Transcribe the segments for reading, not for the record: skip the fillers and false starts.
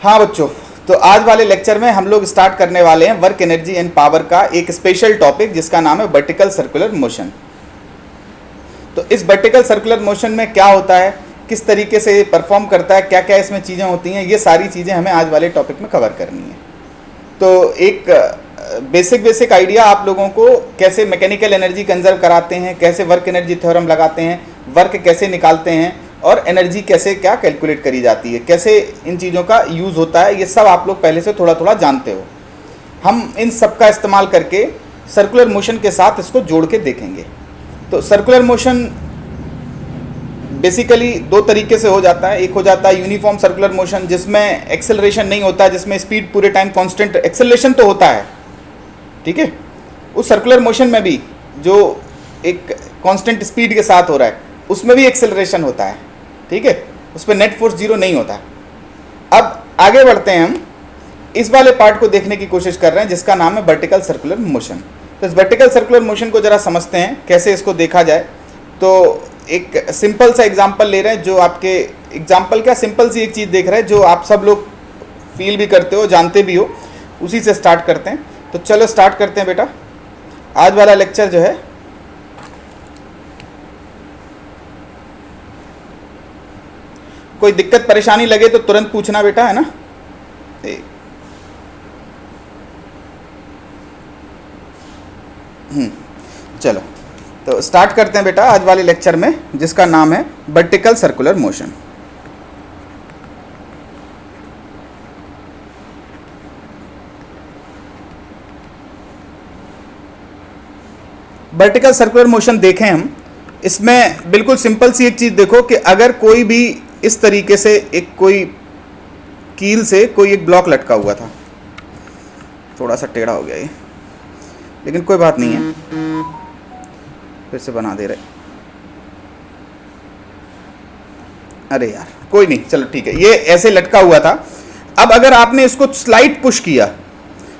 हाँ बच्चों, तो आज वाले लेक्चर में हम लोग स्टार्ट करने वाले हैं वर्क एनर्जी एंड पावर का एक स्पेशल टॉपिक जिसका नाम है वर्टिकल सर्कुलर मोशन। तो इस वर्टिकल सर्कुलर मोशन में क्या होता है, किस तरीके से परफॉर्म करता है, क्या क्या इसमें चीज़ें होती हैं, ये सारी चीज़ें हमें आज वाले टॉपिक में कवर करनी है। तो एक बेसिक आइडिया आप लोगों को कैसे मैकेनिकल एनर्जी कंजर्व कराते हैं, कैसे वर्क एनर्जी थ्योरम लगाते हैं, वर्क कैसे निकालते हैं और एनर्जी कैसे क्या कैलकुलेट करी जाती है, कैसे इन चीज़ों का यूज़ होता है, ये सब आप लोग पहले से थोड़ा थोड़ा जानते हो। हम इन सब का इस्तेमाल करके सर्कुलर मोशन के साथ इसको जोड़ के देखेंगे। तो सर्कुलर मोशन बेसिकली दो तरीके से हो जाता है। एक हो जाता है यूनिफॉर्म सर्कुलर मोशन जिसमें एक्सेलरेशन नहीं होता, जिसमें स्पीड पूरे टाइम कांस्टेंट, एक्सेलरेशन तो होता है, ठीक है। उस सर्कुलर मोशन में भी जो एक कांस्टेंट स्पीड के साथ हो रहा है उसमें भी एक्सेलरेशन होता है, ठीक है। उस पर नेट फोर्स जीरो नहीं होता। अब आगे बढ़ते हैं, हम इस वाले पार्ट को देखने की कोशिश कर रहे हैं जिसका नाम है वर्टिकल सर्कुलर मोशन। तो इस वर्टिकल सर्कुलर मोशन को जरा समझते हैं कैसे इसको देखा जाए। तो एक सिंपल सा एग्जांपल ले रहे हैं, जो आपके एग्जांपल क्या, सिंपल सी एक चीज़ देख रहे हैं जो आप सब लोग फील भी करते हो, जानते भी हो, उसी से स्टार्ट करते हैं। तो चलो स्टार्ट करते हैं बेटा। आज वाला लेक्चर जो है कोई दिक्कत परेशानी लगे तो तुरंत पूछना बेटा, है ना। चलो तो स्टार्ट करते हैं बेटा आज वाले लेक्चर में जिसका नाम है vertical circular motion. Vertical circular motion देखें हम, इसमें बिल्कुल सिंपल सी एक चीज़ देखो कि अगर कोई भी इस तरीके से एक कोई कील से कोई एक ब्लॉक लटका हुआ था, थोड़ा सा टेढ़ा हो गया ये, लेकिन कोई बात नहीं है, फिर से बना दे रहे। अरे यार कोई नहीं, चलो ठीक है, ये ऐसे लटका हुआ था। अब अगर आपने इसको स्लाइड पुश किया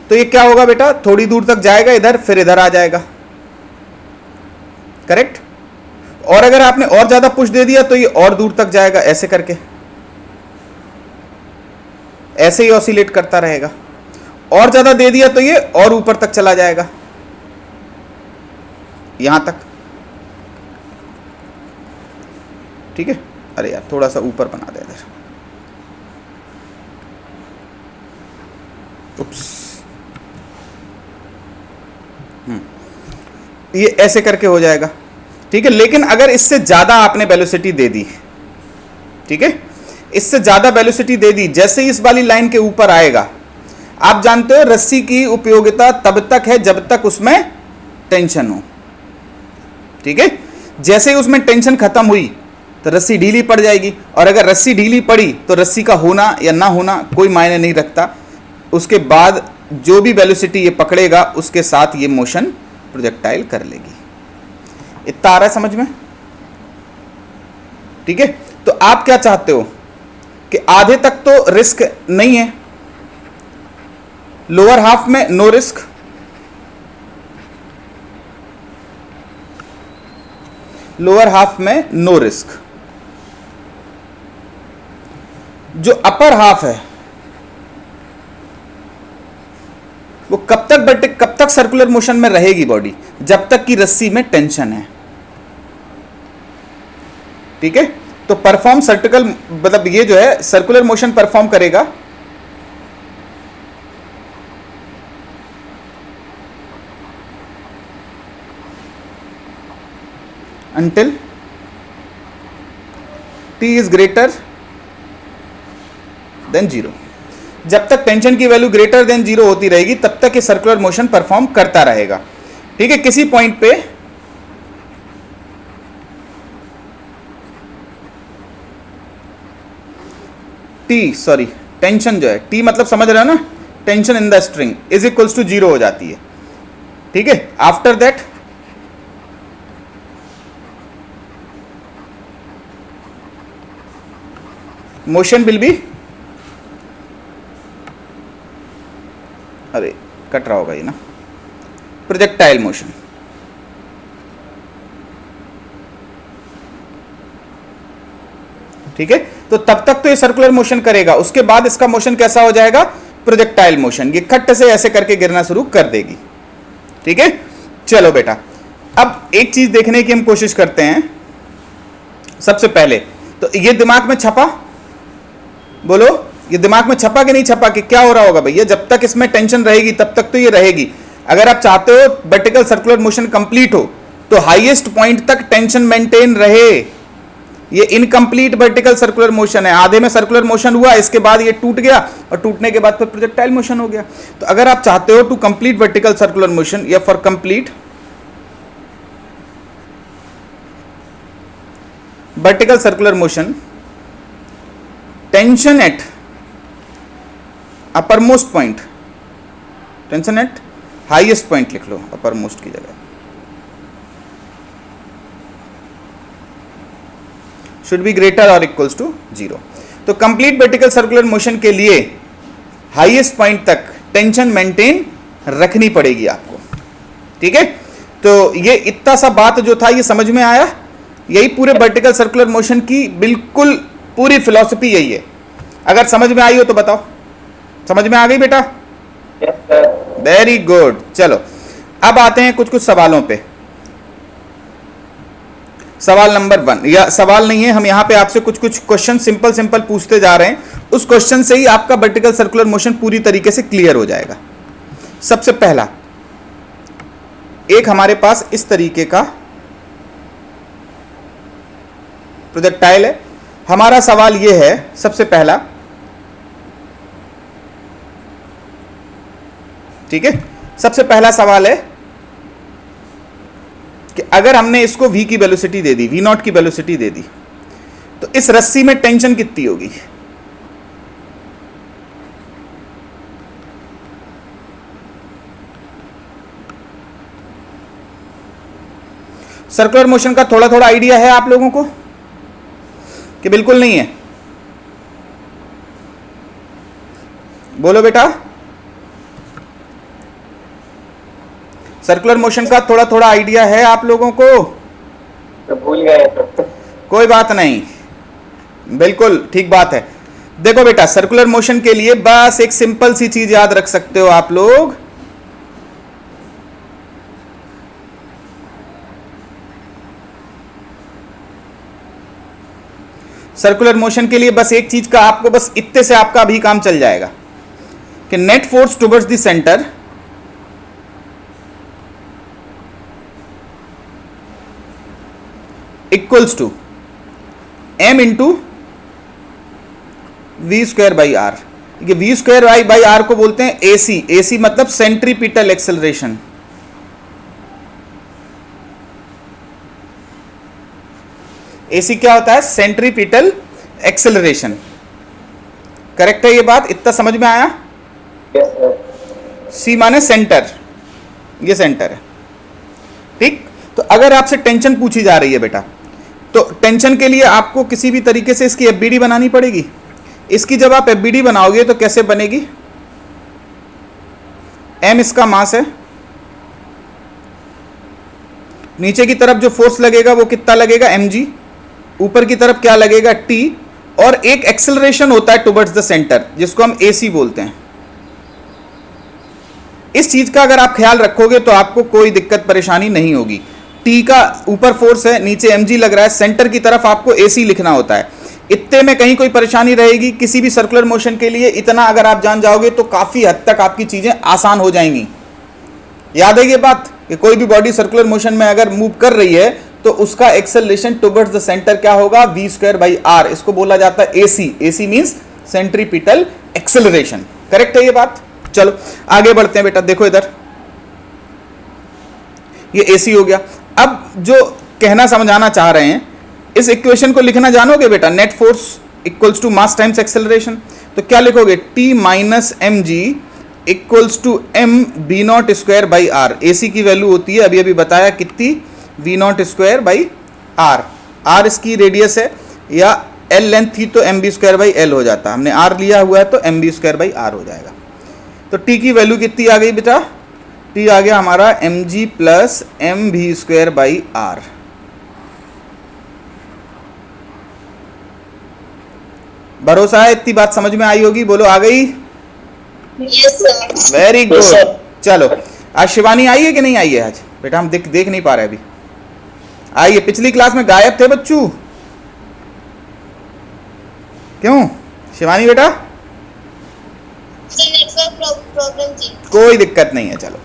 तो ये क्या होगा बेटा, थोड़ी दूर तक जाएगा इधर, फिर इधर आ जाएगा, करेक्ट। और अगर आपने और ज्यादा पुश दे दिया तो ये और दूर तक जाएगा, ऐसे करके ऐसे ही ऑसिलेट करता रहेगा। और ज्यादा दे दिया तो ये और ऊपर तक चला जाएगा, यहां तक, ठीक है। अरे यार थोड़ा सा ऊपर बना दे इधर, उप्स। ये ऐसे करके हो जाएगा, ठीक है। लेकिन अगर इससे ज्यादा आपने वेलोसिटी दे दी, ठीक है, इससे ज्यादा वेलोसिटी दे दी, जैसे ही इस वाली लाइन के ऊपर आएगा, आप जानते हो रस्सी की उपयोगिता तब तक है जब तक उसमें टेंशन हो, ठीक है। जैसे ही उसमें टेंशन खत्म हुई तो रस्सी ढीली पड़ जाएगी, और अगर रस्सी ढीली पड़ी तो रस्सी का होना या ना होना कोई मायने नहीं रखता। उसके बाद जो भी वेलोसिटी ये पकड़ेगा उसके साथ ये मोशन प्रोजेक्टाइल कर लेगी। इतना आ रहा है समझ में, ठीक है। तो आप क्या चाहते हो कि आधे तक तो रिस्क नहीं है, लोअर हाफ में नो रिस्क, लोअर हाफ में नो रिस्क। जो अपर हाफ है वो कब तक सर्कुलर मोशन में रहेगी बॉडी, जब तक कि रस्सी में टेंशन है, ठीक है। तो परफॉर्म सर्टिकल, मतलब ये जो है सर्कुलर मोशन परफॉर्म करेगा until t is greater than 0। जब तक टेंशन की वैल्यू ग्रेटर देन 0 होती रहेगी तब तक ये सर्कुलर मोशन परफॉर्म करता रहेगा, ठीक है। किसी पॉइंट पे टेंशन जो है, टी मतलब समझ रहे हो ना, tension in the string is equals to 0 हो जाती है, ठीक है। After that motion will be, अरे कट रहा होगा ये ना, प्रोजेक्टाइल मोशन। ठीक है, तो तब तक तो ये सर्कुलर मोशन करेगा, उसके बाद इसका मोशन कैसा हो जाएगा, प्रोजेक्टाइल मोशन, ये खट्ट से ऐसे करके गिरना शुरू कर देगी। ठीक है, चलो बेटा, अब एक चीज देखने की हम कोशिश करते हैं। सबसे पहले तो ये दिमाग में छपा, बोलो ये दिमाग में छपा कि नहीं छपा कि क्या हो रहा होगा भैया, जब तक इसमें टेंशन रहेगी तब तक तो ये रहेगी। अगर आप चाहते हो वर्टिकल सर्कुलर मोशन कंप्लीट हो तो हाईएस्ट पॉइंट तक टेंशन मेंटेन रहे। ये इनकम्प्लीट वर्टिकल सर्कुलर मोशन है, आधे में सर्कुलर मोशन हुआ, इसके बाद ये टूट गया और टूटने के बाद फिर प्रोजेक्टाइल मोशन हो गया। तो अगर आप चाहते हो to complete vertical circular motion या for complete vertical circular motion, tension at upper most point, tension at highest point लिख लो अपर मोस्ट की जगह, शुड बी ग्रेटर और इक्वल्स टू 0। तो कंप्लीट वर्टिकल सर्कुलर मोशन के लिए हाईएस्ट पॉइंट तक टेंशन मेंटेन रखनी पड़ेगी आपको। ठीक है, तो ये इतना सा बात जो था ये समझ में आया, यही पूरे वर्टिकल सर्कुलर मोशन की बिल्कुल पूरी फिलॉसफी यही है। अगर समझ में आई हो तो बताओ, समझ में आ गई बेटा? Very good. चलो अब आते हैं कुछ कुछ सवालों पे। सवाल नंबर 1, या सवाल नहीं है, हम यहां पे आपसे कुछ कुछ क्वेश्चन सिंपल सिंपल पूछते जा रहे हैं, उस क्वेश्चन से ही आपका वर्टिकल सर्कुलर मोशन पूरी तरीके से क्लियर हो जाएगा। सबसे पहला एक हमारे पास इस तरीके का प्रोजेक्टाइल है। हमारा सवाल यह है, सबसे पहला, ठीक है, सबसे पहला सवाल है कि अगर हमने इसको v की वेलोसिटी दे दी, v0 की वेलोसिटी दे दी, तो इस रस्सी में टेंशन कितनी होगी? सर्कुलर मोशन का थोड़ा थोड़ा आइडिया है आप लोगों को कि बिल्कुल नहीं है? बोलो बेटा, सर्कुलर मोशन का थोड़ा थोड़ा आइडिया है आप लोगों को? तो भूल गए तो। कोई बात नहीं, बिल्कुल ठीक बात है। देखो बेटा, सर्कुलर मोशन के लिए बस एक सिंपल सी चीज याद रख सकते हो आप लोग, सर्कुलर मोशन के लिए बस एक चीज का आपको, बस इतने से आपका अभी काम चल जाएगा कि net force towards the centre equals to m into v square by r. V square by r को बोलते हैं AC। AC मतलब सेंट्रीपिटल एक्सेलरेशन। AC क्या होता है? Centripetal acceleration. करेक्ट है ये बात? इतना समझ में आया? C माने सेंटर, ये सेंटर है। ठीक, तो अगर आपसे टेंशन पूछी जा रही है बेटा, तो टेंशन के लिए आपको किसी भी तरीके से इसकी FBD बनानी पड़ेगी। इसकी जब आप FBD बनाओगे तो कैसे बनेगी? m इसका मास है, नीचे की तरफ जो फोर्स लगेगा वो कितना लगेगा? mg। ऊपर की तरफ क्या लगेगा? t। और एक एक्सेलरेशन होता है टुवर्ड्स द सेंटर जिसको हम AC बोलते हैं। इस चीज का अगर आप ख्याल रखोगे तो आपको कोई दिक्कत परेशानी नहीं होगी। T का ऊपर फोर्स है, नीचे mg लग रहा है, सेंटर की तरफ आपको AC लिखना होता है। इतने में कहीं कोई परेशानी रहेगी किसी भी सर्कुलर मोशन के लिए? इतना अगर आप जान जाओगे तो काफी हद तक आपकी चीजें आसान हो जाएंगी। याद है ये बात कि कोई भी बॉडी सर्कुलर मोशन में अगर मूव कर रही है तो उसका एक्सेलरेशन टुवर्ड्स द सेंटर क्या होगा? V square by r. इसको बोला जाता है AC। AC means centripetal acceleration. Correct है ये बात? चलो आगे बढ़ते हैं बेटा। देखो इधर, ये AC हो गया। अब जो कहना समझाना चाह रहे हैं, इस इक्वेशन को लिखना जानोगे बेटा? Net force equals to mass times acceleration. तो क्या लिखोगे? T minus mg equals to m v0 square by r. AC की वैल्यू होती है, अभी अभी बताया कितनी? v0 square by r. r इसकी रेडियस है, या l लेंथ थी तो mb स्क्वायर बाई l हो जाता। हमने r लिया हुआ है तो mb स्क्वायर बाई r हो जाएगा। तो t की वैल्यू कितनी आ गई बेटा? t आ गया हमारा mg plus mv square by r. भरोसा है इतनी बात समझ में आई होगी, बोलो आ गई? Yes sir. Very Yes, good. sir. चलो आज शिवानी आई है कि नहीं आई है? आज बेटा हम देख नहीं पा रहे अभी। आई है, पिछली क्लास में गायब थे बच्चू, क्यों शिवानी बेटा? सर नेटवर्क प्रॉब्लम थी। कोई दिक्कत नहीं है, चलो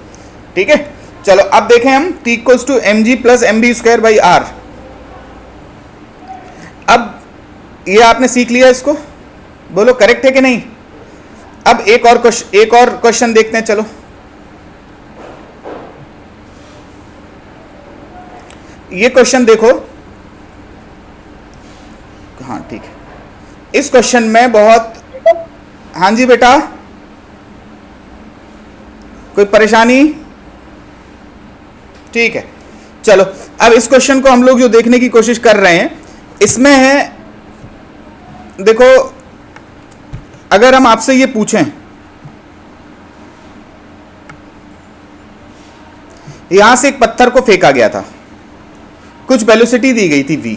ठीक है। चलो अब देखें हम T equals to m g plus m v square by r. अब ये आपने सीख लिया, इसको बोलो करेक्ट है कि नहीं? अब एक और क्वेश्चन देखते हैं, चलो। ये क्वेश्चन देखो, हाँ ठीक है। इस क्वेश्चन में बहुत, हाँ जी बेटा कोई परेशानी? ठीक है चलो। अब इस क्वेश्चन को हम लोग जो देखने की कोशिश कर रहे हैं, इसमें है देखो, अगर हम आपसे ये पूछें, यहां से एक पत्थर को फेंका गया था, कुछ वेलोसिटी दी गई थी v,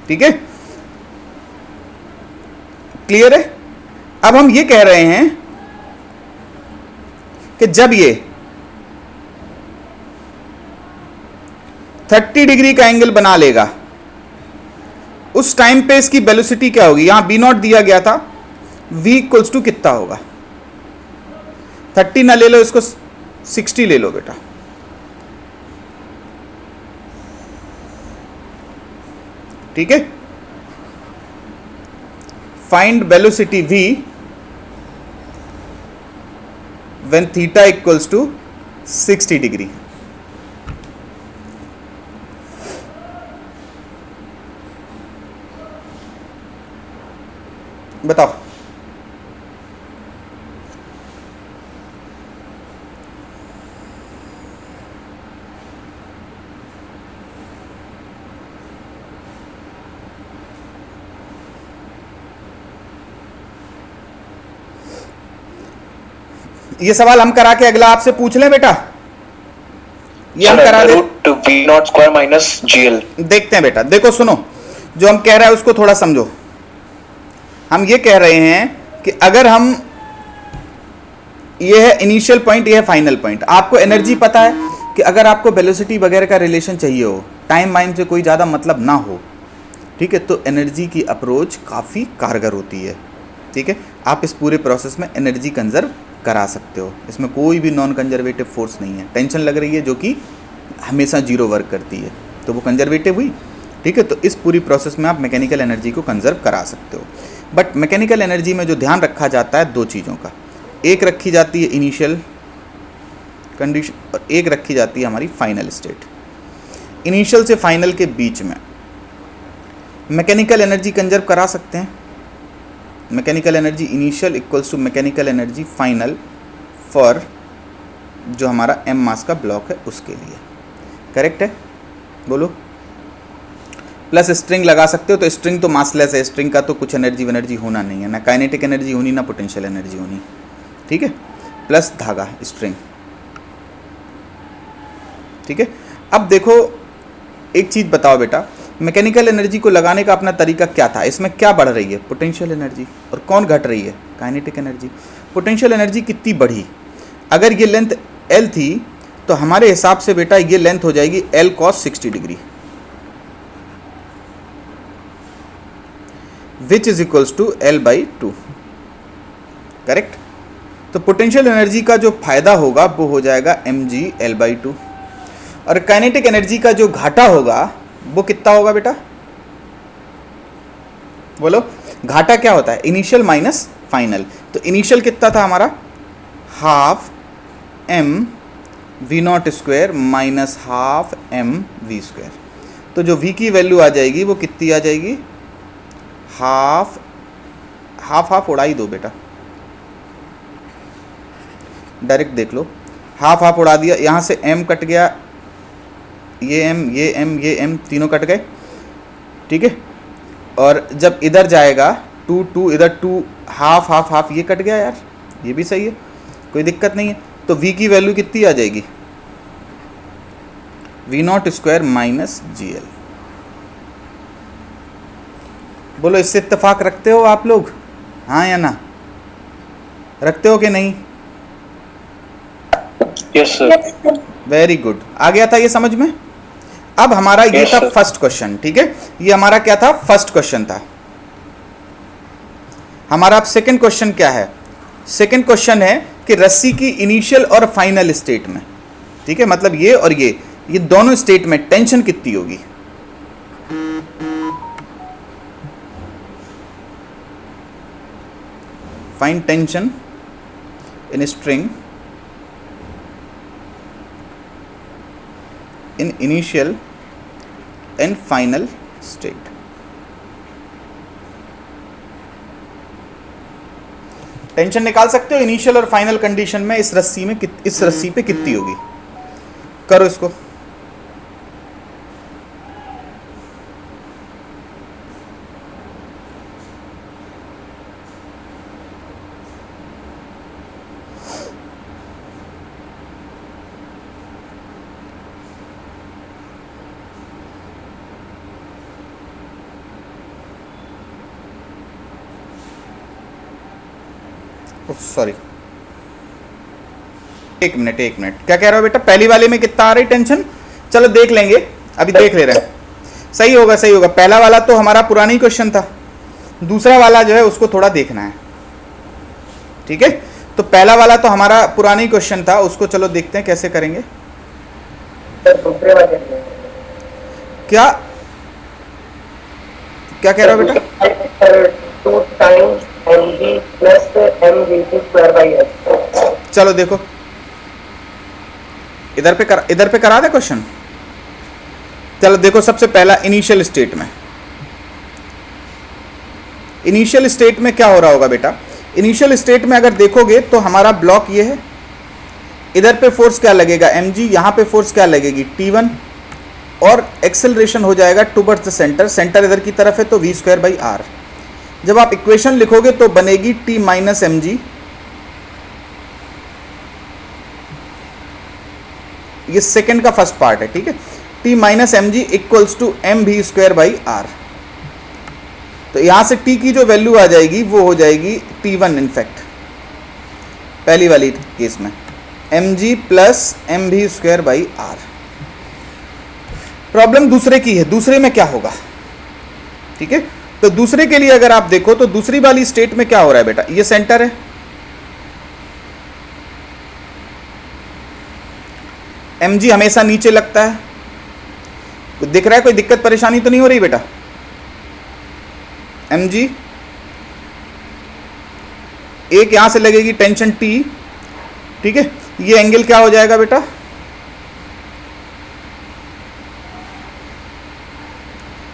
ठीक है, क्लियर है? अब हम ये कह रहे हैं कि जब ये 30 डिग्री का एंगल बना लेगा, उस टाइम पे इसकी वेलोसिटी क्या होगी? यहां b नॉट दिया गया था, v इक्वल्स टू कितना होगा? 30 ना ले लो, इसको 60 ले लो बेटा। ठीक है, find velocity v when theta equals to 60 degree. बताओ। ये सवाल हम करा के अगला आपसे पूछ लें बेटा, ये हम करा दे। Root V naught square minus G. देखते हैं बेटा, देखो सुनो, जो हम कह रहे हैं उसको थोड़ा समझो। हम ये कह रहे हैं कि अगर हम, ये है इनिशियल पॉइंट, ये है फाइनल पॉइंट। आपको एनर्जी पता है कि अगर आपको वेलोसिटी वगैरह का रिलेशन चाहिए हो, टाइम वाइम से कोई ज़्यादा मतलब ना हो, ठीक है, तो एनर्जी की अप्रोच काफ़ी कारगर होती है। ठीक है, आप इस पूरे प्रोसेस में एनर्जी कंजर्व करा सकते हो, इसमें कोई भी नॉन कंजर्वेटिव फोर्स नहीं है। टेंशन लग रही है जो कि हमेशा जीरो वर्क करती है, तो वो कंजर्वेटिव हुई। ठीक है, तो इस पूरी प्रोसेस में आप मैकेनिकल एनर्जी को कंजर्व करा सकते हो। बट मैकेनिकल एनर्जी में जो ध्यान रखा जाता है दो चीज़ों का, एक रखी जाती है इनिशियल कंडीशन और एक रखी जाती है हमारी फाइनल स्टेट। इनिशियल से फाइनल के बीच में मैकेनिकल एनर्जी कंजर्व करा सकते हैं। Mechanical energy initial equals to mechanical energy final for जो हमारा एम मास का ब्लॉक है उसके लिए। करेक्ट है, बोलो। प्लस स्ट्रिंग लगा सकते हो, तो स्ट्रिंग तो मासलेस है, स्ट्रिंग का तो कुछ एनर्जी होना नहीं है, ना काइनेटिक एनर्जी होनी ना पोटेंशियल एनर्जी होनी। ठीक है, प्लस धागा स्ट्रिंग। ठीक है, अब देखो एक चीज़ बताओ बेटा, मैकेनिकल एनर्जी को लगाने का अपना तरीका क्या था? इसमें क्या बढ़ रही है? Potential energy. और कौन घट रही है? Kinetic energy. पोटेंशियल एनर्जी कितनी बढ़ी? अगर ये लेंथ L थी तो हमारे हिसाब से बेटा ये लेंथ हो जाएगी L cos 60 degree, which is equals to L/2। Correct. तो पोटेंशियल एनर्जी का जो फायदा होगा वो हो जाएगा mg L/2, और काइनेटिक एनर्जी का जो घाटा होगा वो कितना होगा बेटा? बोलो, घाटा क्या होता है? Initial minus final. तो इनिशियल कितना था हमारा? Half m v not square minus half m v square. तो जो v की वैल्यू आ जाएगी वो कितनी आ जाएगी? हाफ हाफ उड़ा ही दो बेटा, डायरेक्ट देख लो। हाफ उड़ा दिया, यहाँ से m कट गया, ये m तीनों कट गए। ठीक है, और जब इधर जाएगा 2 इधर 2, हाफ ये कट गया यार, ये भी सही है, कोई दिक्कत नहीं है। तो v की वैल्यू कितनी आ जाएगी? v not square minus GL। बोलो, इससे इत्तेफाक रखते हो आप लोग, हाँ या ना? रखते हो कि नहीं? Yes, sir. वेरी गुड, आ गया था ये समझ में? अब हमारा ये Yes, था sir. फर्स्ट क्वेश्चन, ठीक है? ये हमारा क्या था? फर्स्ट क्वेश्चन था हमारा। अब सेकंड क्वेश्चन क्या है? सेकंड क्वेश्चन है कि रस्सी की इनिशियल और फाइनल स्टेट में, ठीक है, मतलब ये और ये दोनों स्टेट में टेंशन कितनी होगी? Find tension in string in initial and final state। Tension निकाल सकते हो इनिशियल और फाइनल कंडीशन में इस रस्सी में इस रस्सी पे कितनी होगी? करो इसको। सॉरी, एक मिनट, क्या कह रहे हो बेटा? पहली वाले में कितना आ रही टेंशन? चलो देख लेंगे, अभी देख ले रहे हैं। सही होगा। पहला वाला तो हमारा पुरानी क्वेश्चन था, दूसरा वाला जो है उसको थोड़ा देखना है, ठीक है? तो पहला वाला तो हमारा पुरानी क्वेश्चन था, उसको चलो देखते हैं कैसे करेंगे। दूसरे वाले में क्या कह रहे हो बेटा? 2 times mg plus mvt square by h। चलो देखो, इधर पे करा दे क्वेश्चन। चलो देखो, सबसे पहला इनिशियल स्टेट में, इनिशियल स्टेट में क्या हो रहा होगा बेटा? इनिशियल स्टेट में अगर देखोगे तो हमारा ब्लॉक ये है, इधर पे फोर्स क्या लगेगा? mg, यहाँ पे फोर्स क्या लगेगी? t1, और एक्सेलरेशन हो जाएगा टुवर्ड्स द सेंटर, सेंटर इधर की तरफ है तो v स्क्वायर बाई आर। जब आप इक्वेशन लिखोगे तो बनेगी t माइनस एम जी, ये सेकंड का फर्स्ट पार्ट है, ठीक है? t minus m g equals to m v square by r. तो यहां से t की जो वैल्यू आ जाएगी वो हो जाएगी t1, इनफैक्ट पहली वाली केस में mg plus m v square by r. Problem दूसरे की है, दूसरे में क्या होगा, ठीक है? तो दूसरे के लिए अगर आप देखो तो दूसरी वाली स्टेट में क्या हो रहा है बेटा? ये सेंटर है, mg हमेशा नीचे लगता है, दिख रहा है? कोई दिक्कत परेशानी तो नहीं हो रही बेटा? mg एक यहां से लगेगी टेंशन T, ठीक है? ये एंगल क्या हो जाएगा बेटा?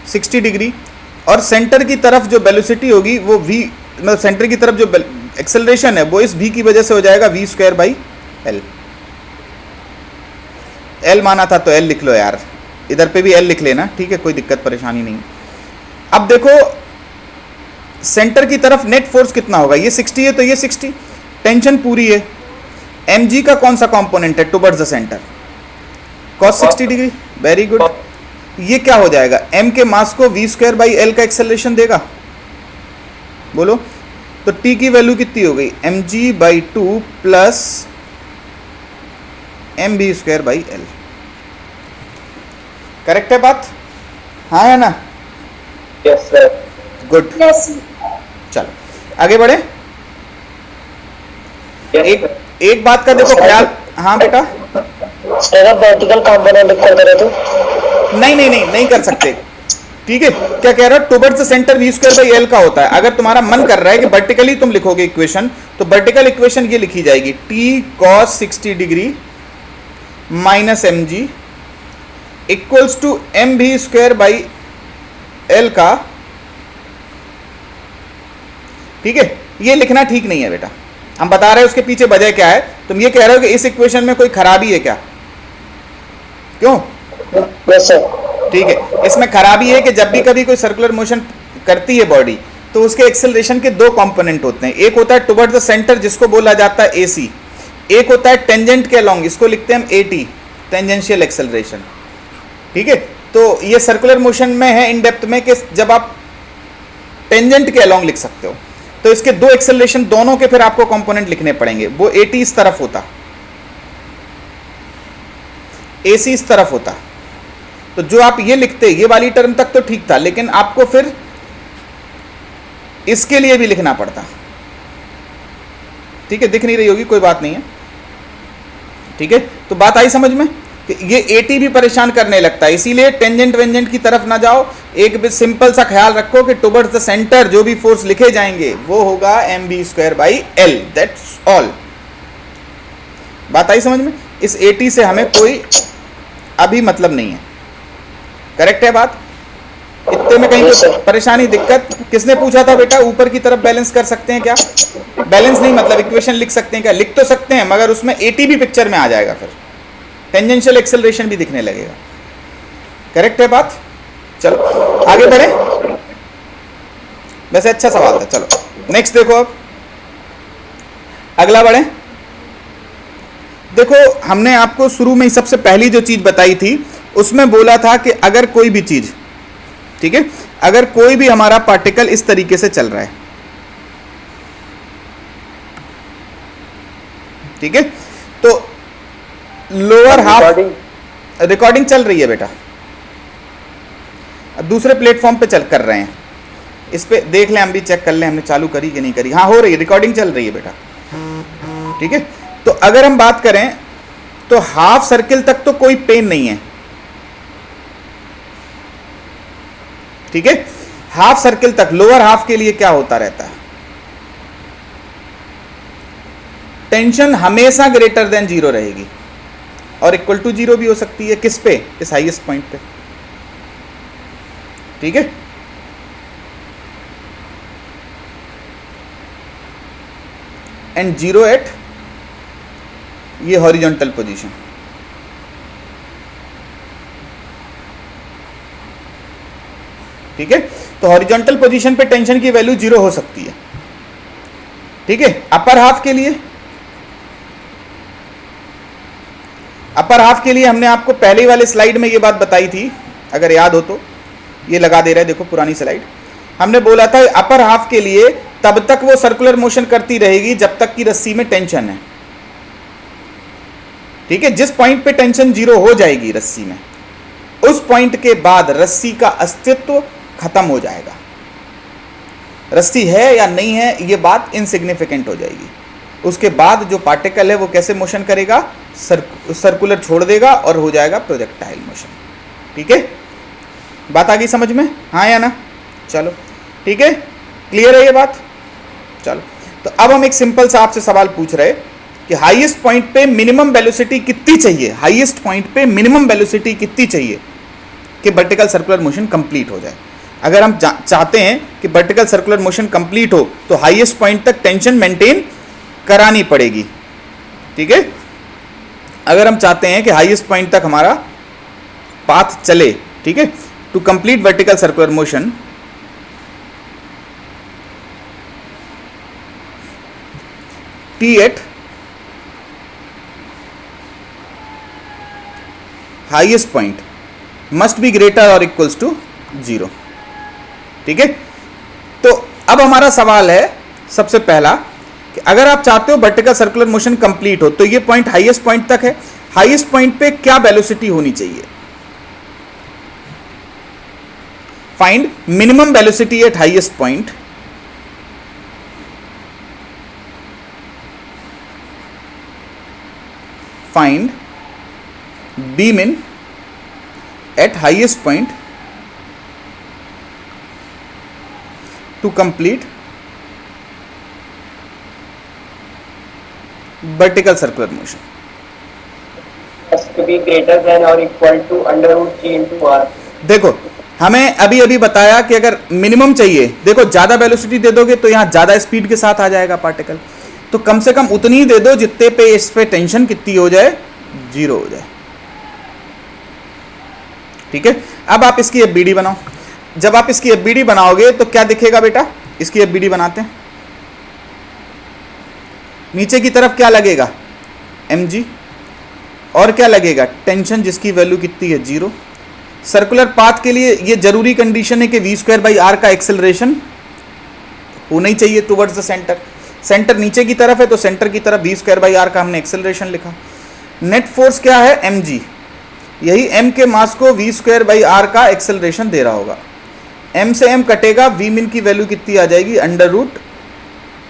Sixty degree. और सेंटर की तरफ जो वेलोसिटी होगी वो v, मतलब सेंटर की तरफ जो एक्सेलरेशन है वो इस v की वजह से हो जाएगा v square by L. L माना था तो एल लिख लो यार, इधर पे भी एल लिख लेना, ठीक है? कोई दिक्कत परेशानी नहीं। अब देखो सेंटर की तरफ नेट फोर्स कितना होगा? ये 60 है तो ये 60, टेंशन पूरी है। mg का कौन सा कंपोनेंट है towards the centre? cos 60 degree. Very good. ये क्या हो जाएगा? m के मास को v स्क्वायर बाई एल का एक्सेलरेशन देगा, बोलो। तो t की वैल्यू कितनी हो गई? mg बाई 2 plus m v square by l. Correct है बात? हाँ है ना? Yes sir. गुड। चलो आगे बढ़े। एक बात का देखो ख्याल। हाँ बेटा, सर आप वर्टिकल कंपोनेंट लिख कर दे रहे थे। नहीं कर सकते, ठीक है? क्या कह रहा है? Towards the centre v square by l का होता है। अगर तुम्हारा मन कर रहा है कि वर्टिकली तुम लिखोगे इक्वेशन, तो वर्टिकल इक्वेशन ये लिखी जाएगी t cos 60 degree minus m g equals to m v square by l का, ठीक है? ये लिखना ठीक नहीं है बेटा, हम बता रहे हैं उसके पीछे वजह क्या है। तुम ये कह रहे हो कि इस इक्वेशन में कोई खराबी है क्या? क्यों? Yes sir. ठीक है, इसमें खराबी है कि जब भी कभी कोई सर्कुलर मोशन करती है बॉडी तो उसके एक्सेलरेशन के दो कंपोनेंट होते हैं। एक होता है टुवर्ड्स द सेंटर जिसको बोला जाता है एसी, एक होता है टेंजेंट के अलोंग, इसको लिखते हैं हम एटी, टेंजेंशियल एक्सेलरेशन, ठीक है? तो ये सर्कुलर मोशन में है इन डेप्थ में कि जब आप टेंजेंट के अलोंग लिख सकते हो। तो इसके दो एक्सेलरेशन दोनों के फिर आपको कंपोनेंट लिखने पड़ेंगे। वो AT इस तरफ होता, AC इस तरफ होता। तो जो आप ये लिखते, ये वाली टर्म तक तो ठीक था, लेकिन आपको फिर इसके लिए भी लिखना पड़ता। ठीक है, दिख नहीं रही होगी, कोई बात नहीं है। ठीक है, तो बात आई समझ में कि ये AT भी परेशान करने लगता है, इसीलिए टेंजेंट वेंजेंट की तरफ ना जाओ। एक भी सिंपल सा ख्याल रखो कि टुवर्ड्स द सेंटर जो भी फोर्स लिखे जाएंगे वो होगा mv²/L, दैट्स ऑल। बात आई समझ में? इस AT से हमें कोई अभी मतलब नहीं है। करेक्ट है बात? इतने में कहीं कोई परेशानी, दिक्कत? किसने पूछा था बेटा ऊपर की तरफ बैलेंस कर सकते हैं क्या? बैलेंस नहीं मतलब इक्वेशन लिख सकते हैं क्या? लिख तो सकते हैं, मगर उसमें AT भी पिक्चर में आ जाएगा, फिर टेंजेंशियल एक्सेलरेशन भी दिखने लगेगा। करेक्ट है बात? चलो आगे बढ़े। वैसे अच्छा सवाल था। चलो नेक्स्ट देखो, अब अगला बढ़े। देखो हमने आपको शुरू में ही सबसे पहली जो चीज बताई थी उसमें बोला था कि अगर कोई भी चीज, ठीक है, अगर कोई भी हमारा पार्टिकल इस तरीके से चल रहा है, ठीक है, तो लोअर हाफ रिकॉर्डिंग चल रही है बेटा, अब दूसरे प्लेटफॉर्म पे चल कर रहे हैं, इस पे देख लें, हम भी चेक कर लें हमने चालू करी कि नहीं करी। हाँ हो रही है, रिकॉर्डिंग चल रही है बेटा। ठीक है, तो अगर हम बात करें तो हाफ सर्किल तक तो कोई पेन नहीं है। ठीक है, हाफ सर्किल तक, लोअर हाफ के लिए क्या होता रहता है? टेंशन हमेशा ग्रेटर देन 0 रहेगी और इक्वल टू 0 भी हो सकती है। किस पे? इस हाईएस्ट पॉइंट पे। ठीक है, एंड 0 एट ये हॉरिजॉन्टल पोजीशन। ठीक है, तो हॉरिजॉन्टल पोजीशन पे टेंशन की वैल्यू 0 हो सकती है। ठीक है, अपर हाफ के लिए, अपर हाफ के लिए हमने आपको पहले वाले स्लाइड में ये बात बताई थी, अगर याद हो तो, ये लगा दे रहे हैं, देखो पुरानी स्लाइड। हमने बोला था अपर हाफ के लिए तब तक वो सर्कुलर मोशन करती रहेगी जब तक कि रस्सी में टेंशन है। ठीक है, जिस पॉइंट पे टेंशन 0 हो जाएगी रस्सी में, उस पॉइंट के बाद रस्सी का अस्तित्व खत्म हो जाएगा। रस्सी है या नहीं है ये बात इनसिग्निफिकेंट हो जाएगी। उसके बाद जो पार्टिकल है वो कैसे मोशन करेगा? सर्कुलर छोड़ देगा और हो जाएगा प्रोजेक्टाइल मोशन। ठीक है, बात आ गई समझ में? हाँ या ना? चलो ठीक है, क्लियर है ये बात? चलो, तो अब हम एक सिंपल सा आपसे सवाल पूछ रहे कि हाईएस्ट पॉइंट पे मिनिमम वेलोसिटी कितनी चाहिए? हाईएस्ट पॉइंट पे मिनिमम वेलोसिटी कितनी चाहिए कि वर्टिकल सर्कुलर मोशन कंप्लीट हो जाए? अगर हम चाहते हैं कि वर्टिकल सर्कुलर मोशन कंप्लीट हो तो हाईएस्ट पॉइंट तक टेंशन मेंटेन करानी पड़ेगी। ठीक है, अगर हम चाहते हैं कि हाईएस्ट पॉइंट तक हमारा पाथ चले, ठीक है, to complete vertical circular motion, T at highest point must be greater or equals to 0। ठीक है, तो अब हमारा सवाल है सबसे पहला कि अगर आप चाहते हो वर्टिकल सर्कुलर मोशन कंप्लीट हो तो ये पॉइंट हाईएस्ट पॉइंट तक है, हाईएस्ट पॉइंट पे क्या वेलोसिटी होनी चाहिए? Find minimum velocity at highest point. Find Bmin at highest point to complete vertical circular motion. Has to be greater than or equal to √g into r। देखो हमें अभी अभी बताया कि अगर मिनिमम चाहिए, देखो ज्यादा वेलोसिटी दे दोगे तो यहां ज्यादा स्पीड के साथ आ जाएगा पार्टिकल, तो कम से कम उतनी ही दे दो जितने पे इस पे टेंशन कितनी हो जाए? 0 हो जाए। ठीक है, अब आप इसकी FBD बनाओ। जब आप इसकी FBD बनाओगे तो क्या दिखेगा बेटा? इसकी FBD बनाते हैं, नीचे की तरफ क्या लगेगा? mg, और क्या लगेगा? टेंशन जिसकी वैल्यू कितनी है? 0। सर्कुलर पाथ के लिए ये जरूरी कंडीशन है कि v² बाई आर का एक्सेलरेशन होना ही चाहिए टुवर्ड्स द सेंटर। सेंटर नीचे की तरफ है तो सेंटर की तरफ v स्क्वायर बाई आर का हमने एक्सेलरेशन लिखा। नेट फोर्स क्या है, mg, यही m के मास को v स्क्वायर बाई आर का एक्सेलरेशन दे रहा होगा। m से m कटेगा, v मिन की वैल्यू कितनी आ जाएगी, अंडर रूट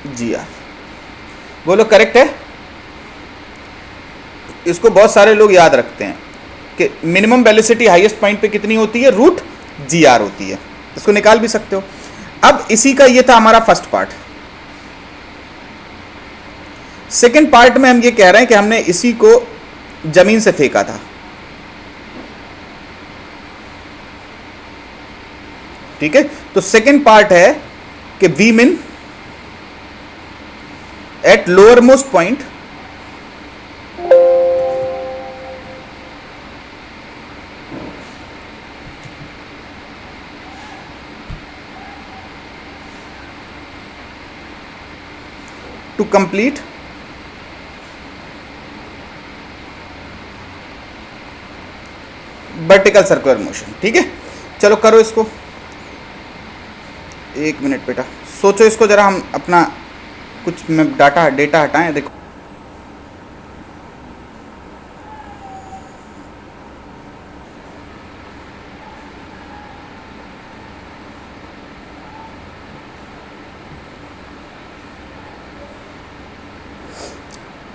जी आर। बोलो करेक्ट है। इसको बहुत सारे लोग याद रखते हैं कि मिनिमम वेलोसिटी हाईएस्ट पॉइंट पे कितनी होती है, रूट जी आर होती है। इसको निकाल भी सकते हो। अब इसी का ये था हमारा फर्स्ट पार्ट। सेकंड पार्ट में हम ये कह रहे हैं कि हमने इसी को जमीन से फेंका था, ठीक है। तो सेकंड पार्ट है कि वी मिन at lower most point to complete vertical circular motion, ठीक है। चलो करो इसको, एक मिनट बेटा सोचो इसको जरा, हम अपना कुछ में डेटा हटाएं। देखो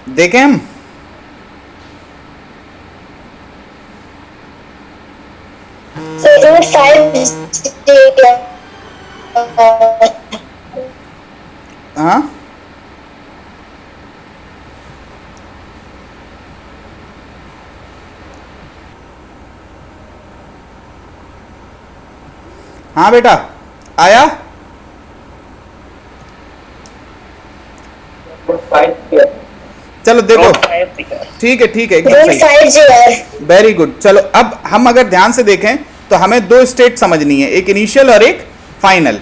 देखें हम, रूट 5 हाँ हाँ बेटा आया। चलो देखो, ठीक है एकदम रूट सही, 5 जी वेरी गुड। चलो अब हम अगर ध्यान से देखें तो हमें दो स्टेट समझनी है, एक इनिशियल और एक फाइनल,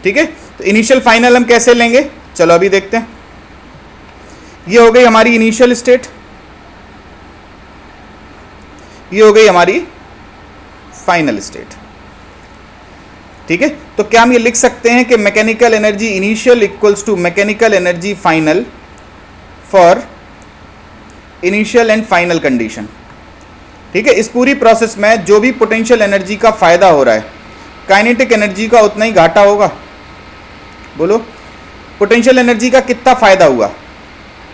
ठीक है। तो इनिशियल फाइनल हम कैसे लेंगे, चलो अभी देखते हैं। ये हो गई हमारी इनिशियल स्टेट, ये हो गई हमारी फाइनल स्टेट, ठीक है। तो क्या हम ये लिख सकते हैं कि mechanical energy initial equals to mechanical energy final for initial and final condition, ठीक है। इस पूरी प्रोसेस में जो भी पोटेंशियल एनर्जी का फायदा हो रहा है, काइनेटिक एनर्जी का उतना ही घाटा होगा। बोलो पोटेंशियल एनर्जी का कितना फायदा हुआ,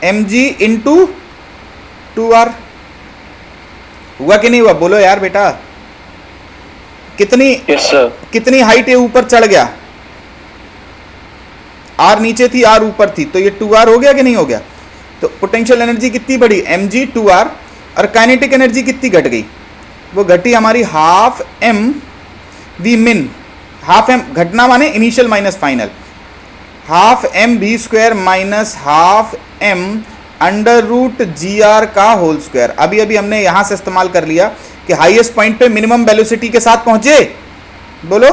mg इंटू 2r, हुआ कि नहीं हुआ, बोलो यार बेटा। कितनी कितनी हाइट है ऊपर चढ़ गया, r नीचे थी r ऊपर थी, तो ये 2r हो गया कि नहीं हो गया। तो पोटेंशियल एनर्जी कितनी बढ़ी, mg 2r, और काइनेटिक एनर्जी कितनी घट गई, वो घटी हमारी half m v min. Half m घटना माने initial minus final, half m v square minus half m under root g r का होल स्क्वायर। अभी अभी हमने यहां से इस्तेमाल कर लिया कि हाईएस्ट पॉइंट पे मिनिमम वेलोसिटी के साथ पहुंचे, बोलो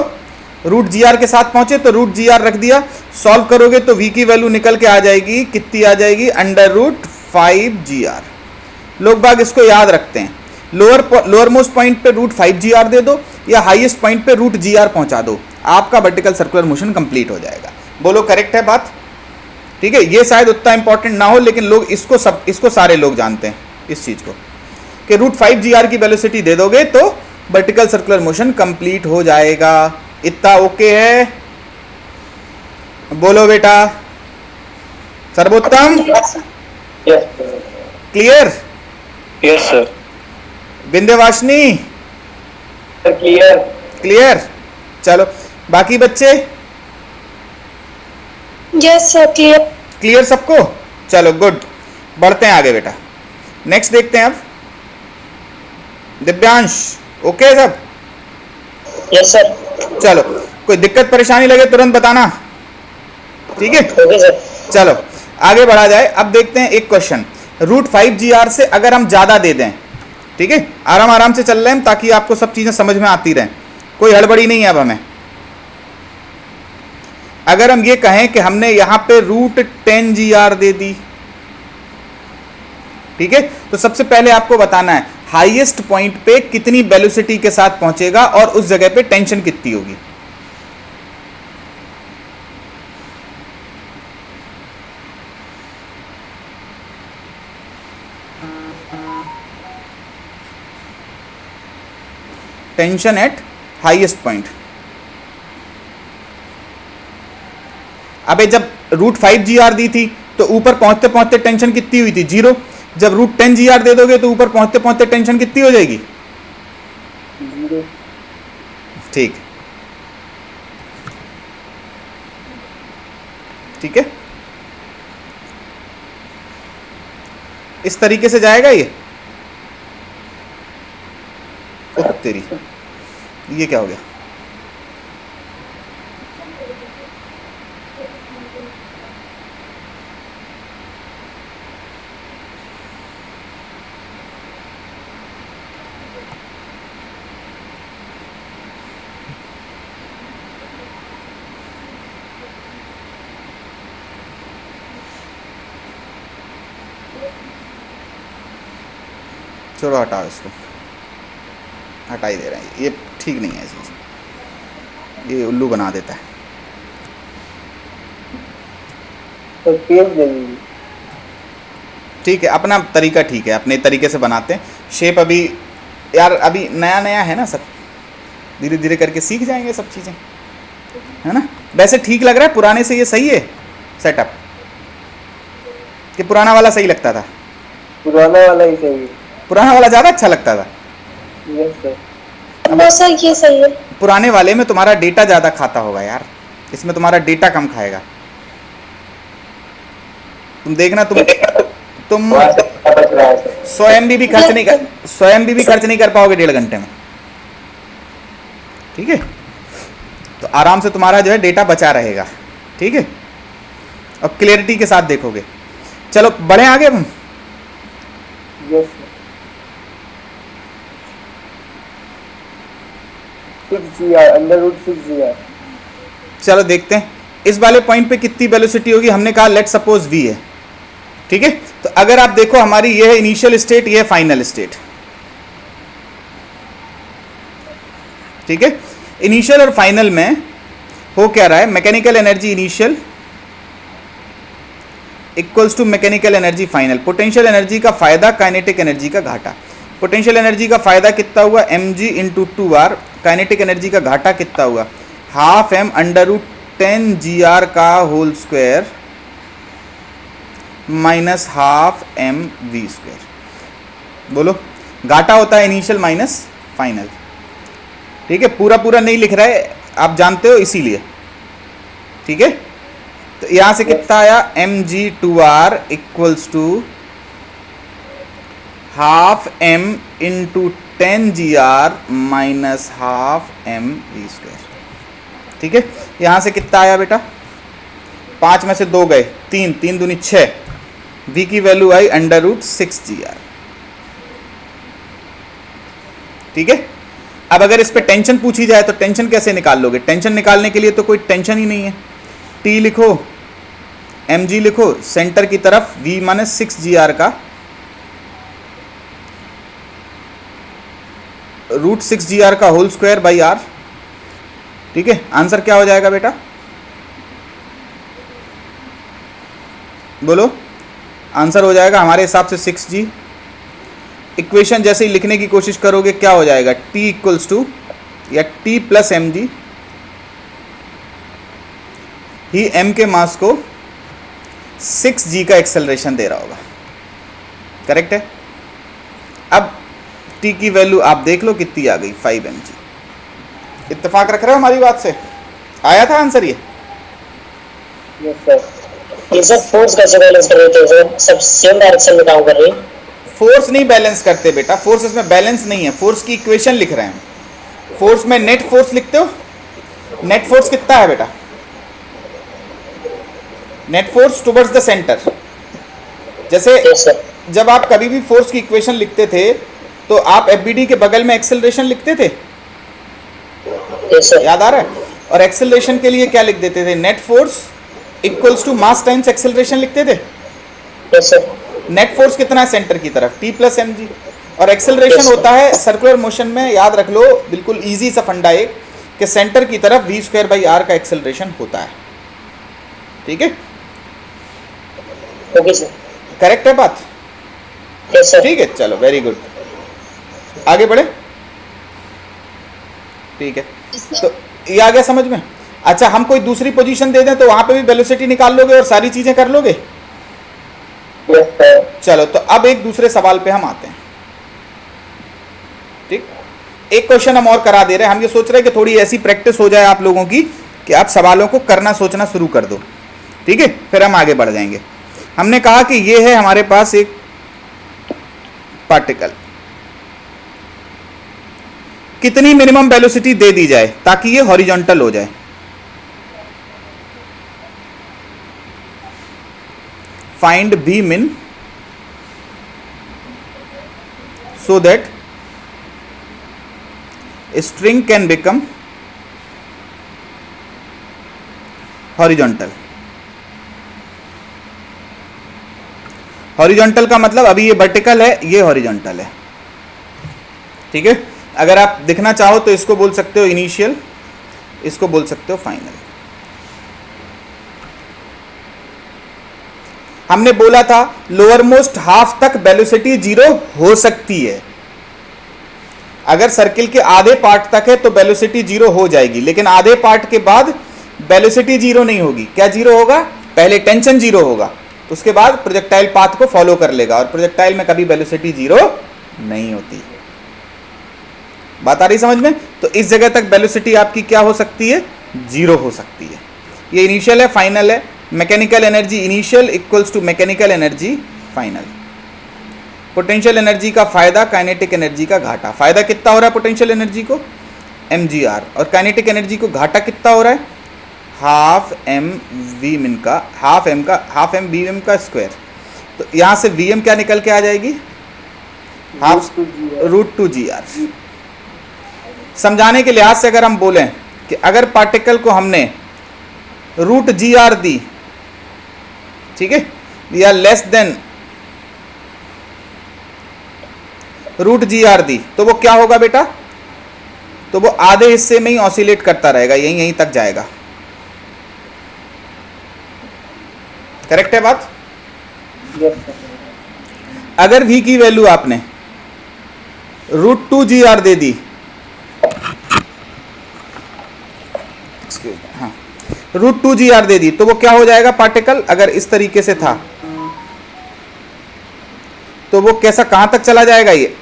रूट जी आर के साथ पहुंचे तो रूट जी आर रख दिया। सॉल्व करोगे तो v की वैल्यू निकल के आ जाएगी, कितनी आ जाएगी, अंडर रूट 5 जी आर। लोग बाग इसको याद रखते हैं, लोअर मोस्ट पॉइंट पे रूट 5 जी आर दे दो या हाईएस्ट पॉइंट पे रूट जी आर पहुंचा दो, आपका वर्टिकल सर्कुलर मोशन कंप्लीट हो जाएगा। बोलो करेक्ट है बात, ठीक है। ये शायद उतना इंपॉर्टेंट ना हो, लेकिन लोग इसको सारे लोग जानते हैं इस चीज को कि रूट 5 जी आर की वेलोसिटी दे दोगे तो वर्टिकल सर्कुलर मोशन कंप्लीट हो जाएगा। इतना ओके है, बोलो बेटा। सर्वोत्तम clear, yes sir, Vindhyavasini clear. चलो बाकी बच्चे यस सर क्लियर सबको, चलो गुड, बढ़ते हैं आगे बेटा। नेक्स्ट देखते हैं अब, दिव्यांश ओके सब, यस सर, चलो कोई दिक्कत परेशानी लगे तुरंत बताना, ठीक है। Okay sir. चलो आगे बढ़ा जाए। अब देखते हैं एक क्वेश्चन, रूट 5 जी आर से अगर हम ज्यादा दे दें, ठीक है, आराम आराम से चल रहे हैं ताकि आपको सब चीजें समझ में आती रहें, कोई हड़बड़ी नहीं है। अब हमें अगर हम ये कहें कि हमने यहां पे रूट 10 जी आर दे दी, ठीक है, तो सबसे पहले आपको बताना है हाईएस्ट पॉइंट पे कितनी वेलोसिटी के साथ पहुंचेगा और उस जगह पे टेंशन कितनी होगी। Tension at highest point. अबे जब √5 GR दी थी तो ऊपर पहुंचते पहुंचते टेंशन कितनी हुई थी? 0। जब √10 GR दे दोगे तो ऊपर पहुंचते पहुंचते टेंशन कितनी हो जाएगी? 0। ठीक, ठीक है, इस तरीके से जाएगा ये। ओ तेरी, ये क्या हो गया? चलो हटाओ इसको, हटा ही दे रहे हैं, ये ठीक नहीं है चीज़, ये उल्लू बना देता है। तो पेज दे दीजिए। ठीक है, अपना तरीका ठीक है, अपने तरीके से बनाते हैं शेप। अभी यार अभी नया नया है ना सब, धीरे धीरे करके सीख जाएंगे सब चीज़ें, है ना। वैसे ठीक लग रहा है, पुराने से ये सही है सेटअप, कि पुराना वाला सही लगता था? पुराना वाला ही सही है। पुराना वाला ज़्यादा अच्छा लगता था। Yes sir. नो सर ये सही है। पुराने वाले में तुम्हारा डेटा ज़्यादा खाता होगा यार, इसमें तुम्हारा डेटा कम खाएगा। तुम देखना, तुम वहाँ से बच रहा है सर। 100 MB भी खर्च नहीं कर 100 MB भी खर्च नहीं कर पाओगे 1.5 घंटे में, ठीक है। तो आराम से तुम्हारा जो है डेटा बचा रहेगा, ठीक है, और क्लियरिटी के साथ देखोगे। चलो बढ़े आगे हम। Yes sir. 6GR √6GR। चलो देखते हैं इस वाले पॉइंट पे कितनी वेलोसिटी होगी। हमने कहा लेट सपोज v है, ठीक है। तो अगर आप देखो हमारी ये है इनिशियल स्टेट, ये है फाइनल स्टेट, ठीक है। इनिशियल और फाइनल में हो क्या रहा है? Mechanical energy initial equals to mechanical energy final. Potential energy का फायदा, काइनेटिक एनर्जी का घाटा। पोटेंशियल एनर्जी का फायदा कितना हुआ? mg × 2r। काइनेटिक एनर्जी का घाटा कितना हुआ? ½ m √10 GR का होल स्क्वायर माइनस ½ mv²। बोलो, घाटा होता है इनिशियल माइनस फाइनल, ठीक है। पूरा पूरा नहीं लिख रहा है, आप जानते हो इसीलिए, ठीक है। तो यहां से कितना आया? mg2r equals to ½ m × 10 GR minus ½ mv², ठीक है। यहां से कितना आया बेटा? 5 में से 2 गए, 3, 3 दूनी 6, v की वैल्यू आई √6 GR, ठीक है। अब अगर इस पे टेंशन पूछी जाए तो टेंशन कैसे निकाल लोगे? टेंशन निकालने के लिए तो कोई टेंशन ही नहीं है। T लिखो, mg लिखो, सेंटर की तरफ v माइनस 6 GR का √6 GR का होल स्क्वायर बाई r, ठीक है। आंसर क्या हो जाएगा बेटा? बोलो, आंसर हो जाएगा हमारे हिसाब से 6g। इक्वेशन जैसे ही लिखने की कोशिश करोगे क्या हो जाएगा? t इक्वल्स टू या t प्लस mg ही m के मास को 6g का एक्सेलरेशन दे रहा होगा, करेक्ट है। अब t की वैल्यू आप देख लो कितनी आ गई, 5 mg। इत्तेफाक रख रहे हो हमारी बात से? आया था आंसर ये? Yes sir. ये सब फोर्स कैसे बैलेंस कर रहे थे सर? सब सेम डायरेक्शन में काम कर रही है। फोर्स नहीं बैलेंस करते बेटा, फोर्स इसमें बैलेंस नहीं है, फोर्स की इक्वेशन लिख रहे हैं। फोर्स में नेट फोर्स लिखते हो, नेट फोर्स कितना है बेटा? Net force towards the centre. जैसे यस सर। जब आप कभी भी फोर्स की इक्वेशन लिखते थे तो आप एफबीडी के बगल में एक्सेलरेशन लिखते थे, यस सर। याद आ रहा है? और एक्सेलरेशन के लिए क्या लिख देते थे? Net force equals to mass times acceleration लिखते थे। Yes sir. नेट फोर्स कितना है सेंटर की तरफ? T plus mg। और एक्सेलरेशन Yes, होता है सर्कुलर मोशन में, याद रख लो, बिल्कुल इजी सा फंडा एक, कि सेंटर की तरफ v²/r का एक्सेलरेशन होता है, ठीक है। Okay sir. करेक्ट है बात? Yes, sir. ठीक है, चलो वेरी गुड, आगे बढ़े। ठीक है, तो ये आ गया समझ में। अच्छा, हम कोई दूसरी पोजीशन दे दें तो वहां पे भी वेलोसिटी निकाल लोगे और सारी चीजें कर लोगे। Yes, sir. चलो, तो अब एक दूसरे सवाल पे हम आते हैं। ठीक, एक क्वेश्चन हम और करा दे रहे हैं। हम ये सोच रहे हैं कि थोड़ी ऐसी प्रैक्टिस हो जाए आप लोगों की कि आप सवालों को करना सोचना शुरू कर दो। ठीक है, फिर हम आगे बढ़ जाएंगे। हमने कहा कि ये है हमारे पास एक पार्टिकल, कितनी मिनिमम वेलोसिटी दे दी जाए ताकि ये हॉरिजॉन्टल हो जाए। Find v min so that string can become horizontal। Horizontal का मतलब अभी ये वर्टिकल है, ये हॉरिजॉन्टल है। ठीक है, अगर आप दिखना चाहो तो इसको बोल सकते हो इनिशियल, इसको बोल सकते हो फाइनल। हमने बोला था लोअर मोस्ट हाफ तक वेलोसिटी जीरो हो सकती है। अगर सर्किल के आधे पार्ट तक है तो वेलोसिटी जीरो हो जाएगी, लेकिन आधे पार्ट के बाद वेलोसिटी जीरो नहीं होगी। क्या जीरो होगा? पहले टेंशन जीरो होगा, उसके बाद प्रोजेक्टाइल पाथ को फॉलो कर लेगा, और प्रोजेक्टाइल में कभी वेलोसिटी जीरो नहीं होती। बात आ रही समझ में? तो इस जगह तक वेलोसिटी आपकी क्या हो सकती है? जीरो हो सकती है। ये इनिशियल है, फाइनल है। Mechanical energy initial equals to mechanical energy final. Potential energy का फायदा, काइनेटिक एनर्जी का घाटा। फायदा कितना हो रहा है पोटेंशियल एनर्जी को? mgr। और काइनेटिक एनर्जी को घाटा कितना हो रहा है? हाफ एम वी मिन का, हाफ एम वी एम का स्क्वायर। तो यहाँ से वी एम क्या निकल के आ जाएगी? Half root two g r. समझाने के लिहाज से अगर हम बोलें कि अगर पार्टिकल को हमने रूट जी आर दी, ठीक है, या less than root g r दी, तो वो क्या होगा बेटा? तो वो आधे हिस्से में ही ऑसिलेट करता रहेगा, यहीं तक जाएगा। करेक्ट है बात? Yes, sir. अगर v की वैल्यू आपने रूट टू जी आर दे दी, हाँ, रूट टू जी आर दे दी, तो वो क्या हो जाएगा? पार्टिकल अगर इस तरीके से था तो वो कैसा, कहां तक चला जाएगा? ये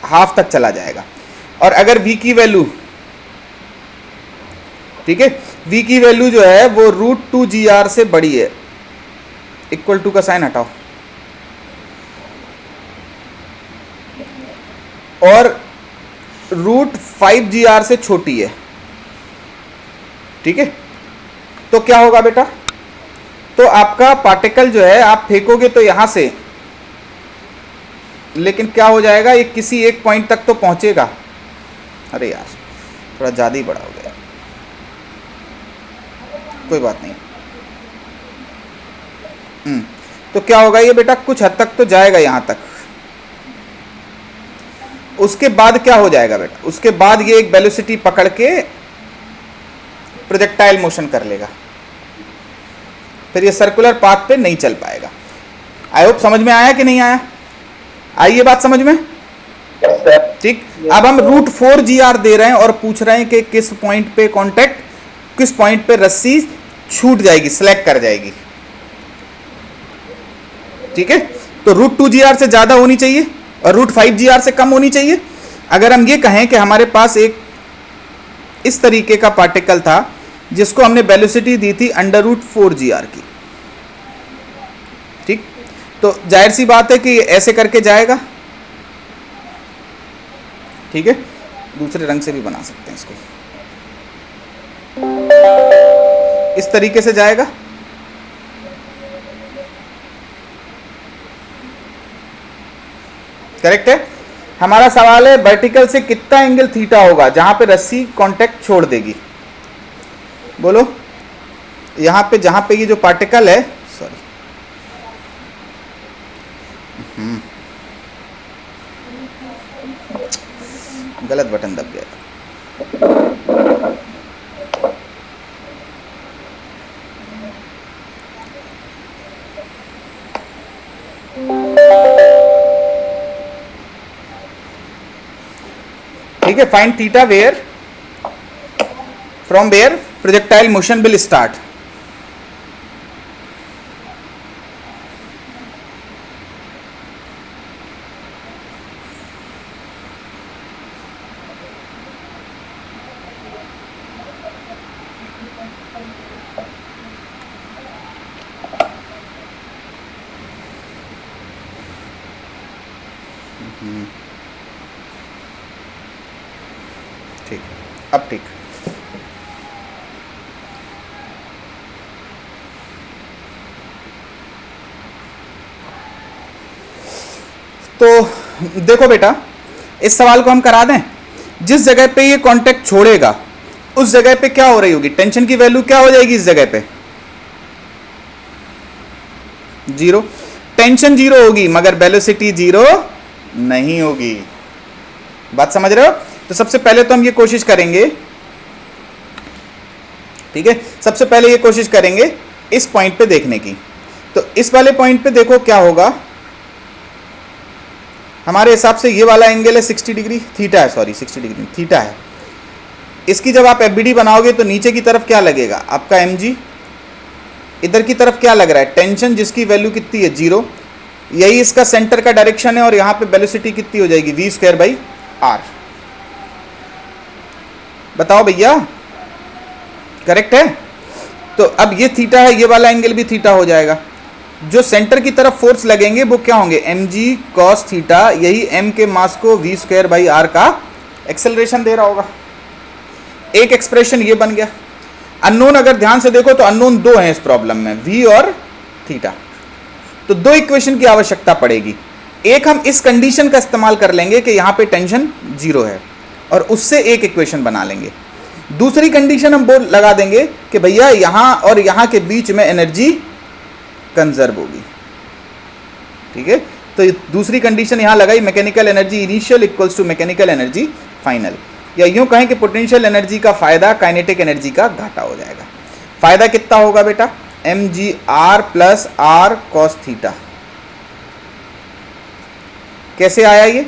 हाफ तक चला जाएगा। और अगर v की वैल्यू, ठीक है, v की वैल्यू जो है वो रूट टू जी आर से बड़ी है, इक्वल टू का साइन हटाओ, और रूट फाइव जी आर से छोटी है, ठीक है, तो क्या होगा बेटा? तो आपका पार्टिकल जो है आप फेंकोगे तो यहां से, लेकिन क्या हो जाएगा? ये किसी एक पॉइंट तक तो पहुंचेगा। अरे यार, थोड़ा ज़्यादा ही बड़ा हो गया, कोई बात नहीं। तो क्या होगा ये बेटा? कुछ हद तक तो जाएगा यहां तक। उसके बाद क्या हो जाएगा बेटा? उसके बाद ये एक वेलोसिटी पकड़ के प्रोजेक्टाइल मोशन कर लेगा, फिर ये सर्कुलर पाथ पे नहीं चल पाएगा। आई होप समझ में आया कि नहीं आया? आई ये बात समझ में? Yes, sir. ठीक। अब हम रूट फोर जी आर दे रहे हैं और पूछ रहे हैं कि किस पॉइंट पे कांटेक्ट, किस पॉइंट पे रस्सी छूट जाएगी, सिलेक्ट कर जाएगी। ठीक है, तो रूट टू जी आर से ज्यादा होनी चाहिए और रूट फाइव जी आर से कम होनी चाहिए। अगर हम ये कहें कि हमारे पास एक इस तरीके का पार्टिकल था जिसको हमने वेलोसिटी दी थी under root four g r की, ठीक, तो जाहिर सी बात है कि ऐसे करके जाएगा। ठीक है, दूसरे रंग से भी बना सकते हैं इसको, इस तरीके से जाएगा। करेक्ट है। हमारा सवाल है वर्टिकल से कितना एंगल थीटा होगा जहां पे रस्सी कांटेक्ट छोड़ देगी? बोलो, यहां पे जहां पे ये जो पार्टिकल है, सॉरी, गलत बटन दब गया। ठीक है, find theta where from where projectile motion will start. ठीक, अब ठीक। तो देखो बेटा, इस सवाल को हम करा दें। जिस जगह पे ये कांटेक्ट छोड़ेगा उस जगह पे क्या हो रही होगी, टेंशन की वैल्यू क्या हो जाएगी इस जगह पे, जीरो। टेंशन जीरो होगी मगर वेलोसिटी जीरो नहीं होगी। बात समझ रहे हो? तो सबसे पहले तो हम ये कोशिश करेंगे, ठीक है, सबसे पहले ये कोशिश करेंगे इस पॉइंट पे देखने की। तो इस वाले पॉइंट पे देखो क्या होगा, हमारे हिसाब से ये वाला एंगल है 60 डिग्री, थीटा है, सॉरी 60 डिग्री थीटा है। इसकी जब आप एफबीडी बनाओगे तो नीचे की तरफ क्या लगेगा आपका mg, इधर की तरफ क्या लग रहा है टेंशन, जिसकी वैल्यू कितनी है जीरो। यही इसका सेंटर का डायरेक्शन है और यहाँ पे वेलोसिटी कितनी हो जाएगी v²/r। बताओ भैया, करेक्ट है? तो अब ये थीटा है, ये वाला एंगल भी थीटा हो जाएगा। जो सेंटर की तरफ फोर्स लगेंगे वो क्या होंगे mg cos थीटा, यही m के मास को v²/r का एक्सेलरेशन दे रहा होगा। एक एक्सप्रेशन ये बन गया। अननोन अगर ध्यान से देखो तो अननोन दो हैं इस प्रॉब्लम में, v और थीटा। तो दो इक्वेशन की आवश्यकता पड़ेगी। एक हम इस कंडीशन का इस्तेमाल कर लेंगे कि यहाँ पे टेंशन जीरो है और उससे एक इक्वेशन बना लेंगे। दूसरी कंडीशन हम वो लगा देंगे कि भैया यहाँ और यहाँ के बीच में एनर्जी कंजर्व होगी। ठीक है, तो दूसरी कंडीशन यहाँ लगाई, mechanical energy initial equals to mechanical energy final, या यूं कहें कि पोटेंशियल एनर्जी का फायदा काइनेटिक एनर्जी का घाटा हो जाएगा। फायदा कितना होगा बेटा, mgr plus r cos theta. कैसे आया ये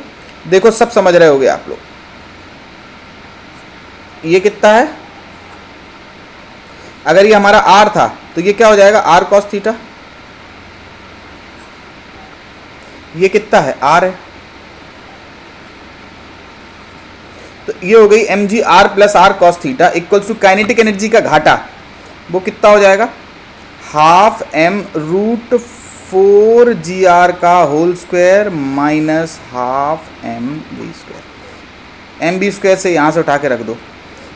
देखो, सब समझ रहे होगे आप लोग। ये कितना है, अगर ये हमारा r था तो ये क्या हो जाएगा r cos थीटा। ये कितना है, r है, तो ये हो गई mgr plus r cos theta equals to kinetic energy का घाटा, वो कितना हो जाएगा, हाफ m रूट 4gr का whole square minus half m v square से यहाँ से उठा के रख दो,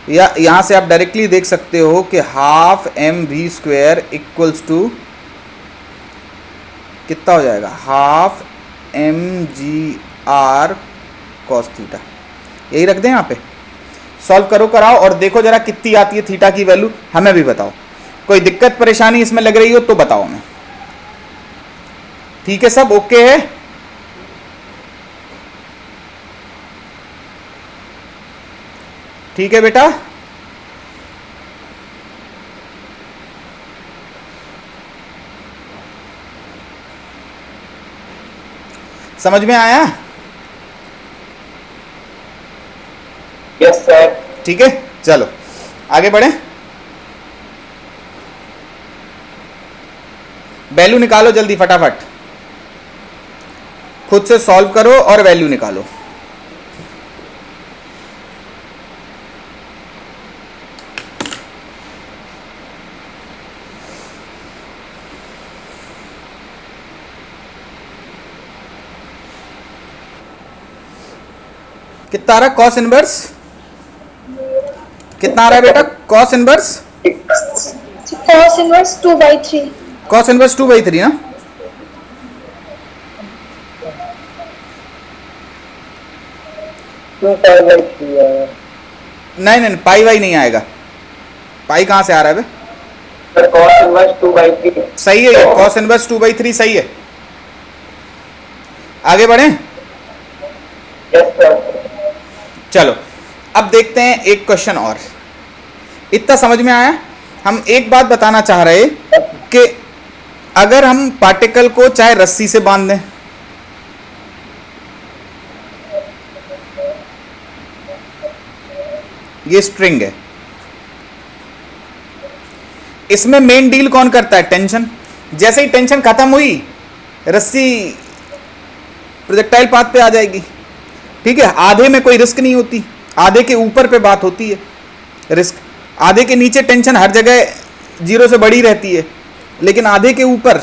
या यहाँ से आप डायरेक्टली देख सकते हो कि half m v square equals to कितना हो जाएगा, हाफ mgr cos थीटा। यही रख दें यहाँ पे, सॉल्व करो कराओ और देखो जरा कितनी आती है थीटा की वैल्यू, हमें भी बताओ। कोई दिक्कत परेशानी इसमें लग रही हो तो बताओ हमें। ठीक है, सब ओके है? ठीक है बेटा, समझ में आया? Yes sir. ठीक है, चलो आगे बढ़े। वैल्यू निकालो जल्दी फटाफट, खुद से सॉल्व करो और वैल्यू निकालो। कितना आ रहा है कॉस इनवर्स, कितना आ रहा है बेटा cos inverse? cos inverse 2/3। Cos inverse 2/3 ना, नहीं नहीं पाई वाई नहीं आएगा। पाई कहां से आ रहा है बे? cos inverse 2/3 सही है, ये कॉस इनवर्स 2/3 सही है। आगे बढ़े, यस सर। चलो अब देखते हैं एक क्वेश्चन और। इतना समझ में आया? हम एक बात बताना चाह रहे कि अगर हम पार्टिकल को चाहे रस्सी से बांध दें, ये स्ट्रिंग है। इसमें मेन डील कौन करता है? टेंशन। जैसे ही टेंशन खत्म हुई, रस्सी प्रोजेक्टाइल पाथ पे आ जाएगी, ठीक है। आधे में कोई रिस्क नहीं होती, आधे के ऊपर पे बात होती है रिस्क। आधे के नीचे टेंशन हर जगह जीरो से बड़ी रहती है, लेकिन आधे के ऊपर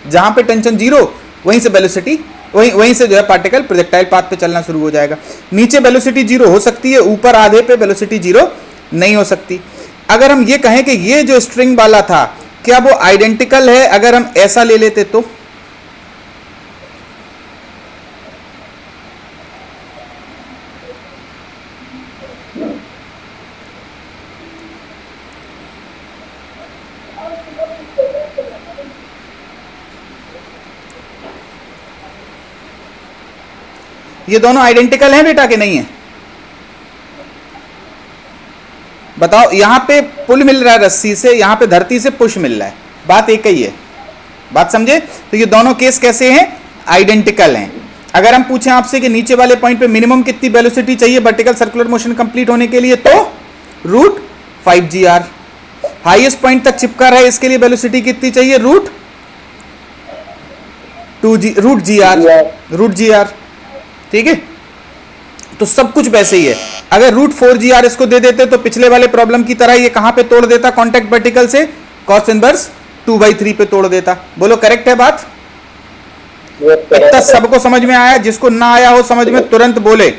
जहां पे टेंशन जीरो, वहीं से वेलोसिटी, वहीं से जो है पार्टिकल प्रोजेक्टाइल पाथ पे चलना शुरू हो जाएगा। नीचे वेलोसिटी जीरो हो सकती है, ऊपर आधे पे वेलोसिटी जीरो नहीं हो सकती। अगर हम ये कहें कि ये जो स्ट्रिंग वाला था, क्या वो आइडेंटिकल है? अगर हम ऐसा ले लेते तो ये दोनों आइडेंटिकल हैं बेटा कि नहीं है? बताओ। यहां पे पुल मिल रहा है रस्सी से, यहां पे धरती से पुश मिल रहा है, बात एक ही है। बात समझे? तो ये दोनों केस कैसे हैं? आइडेंटिकल हैं। अगर हम पूछें आपसे कि नीचे वाले पॉइंट पे मिनिमम कितनी वेलोसिटी चाहिए वर्टिकल सर्कुलर मोशन कंप्लीट होने के लिए, तो √5gr। हाईएस्ट पॉइंट तक चिपका रहा है, इसके लिए वेलोसिटी कितनी चाहिए? √gr। ठीक है। तो सब कुछ वैसे ही है। अगर √4gr इसको दे देते तो पिछले वाले प्रॉब्लम की तरह ये कहां पे तोड़ देता? कॉन्टैक्ट वर्टिकल से cos इनवर्स 2/3 पे तोड़ देता। बोलो करेक्ट है बात? इतना सबको समझ में आया? जिसको ना आया हो समझ में तुरंत बोले,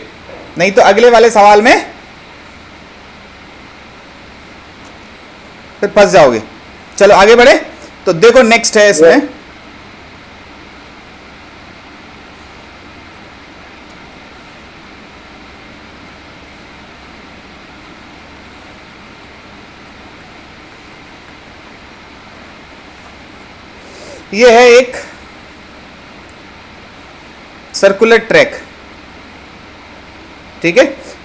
नहीं तो अगले वाले सवाल में फिर फंस जाओगे। चलो आगे बढ़े। तो देखो नेक्स्ट है इसमें, ये है एक सर्कुलर ट्रैक, ठीक है।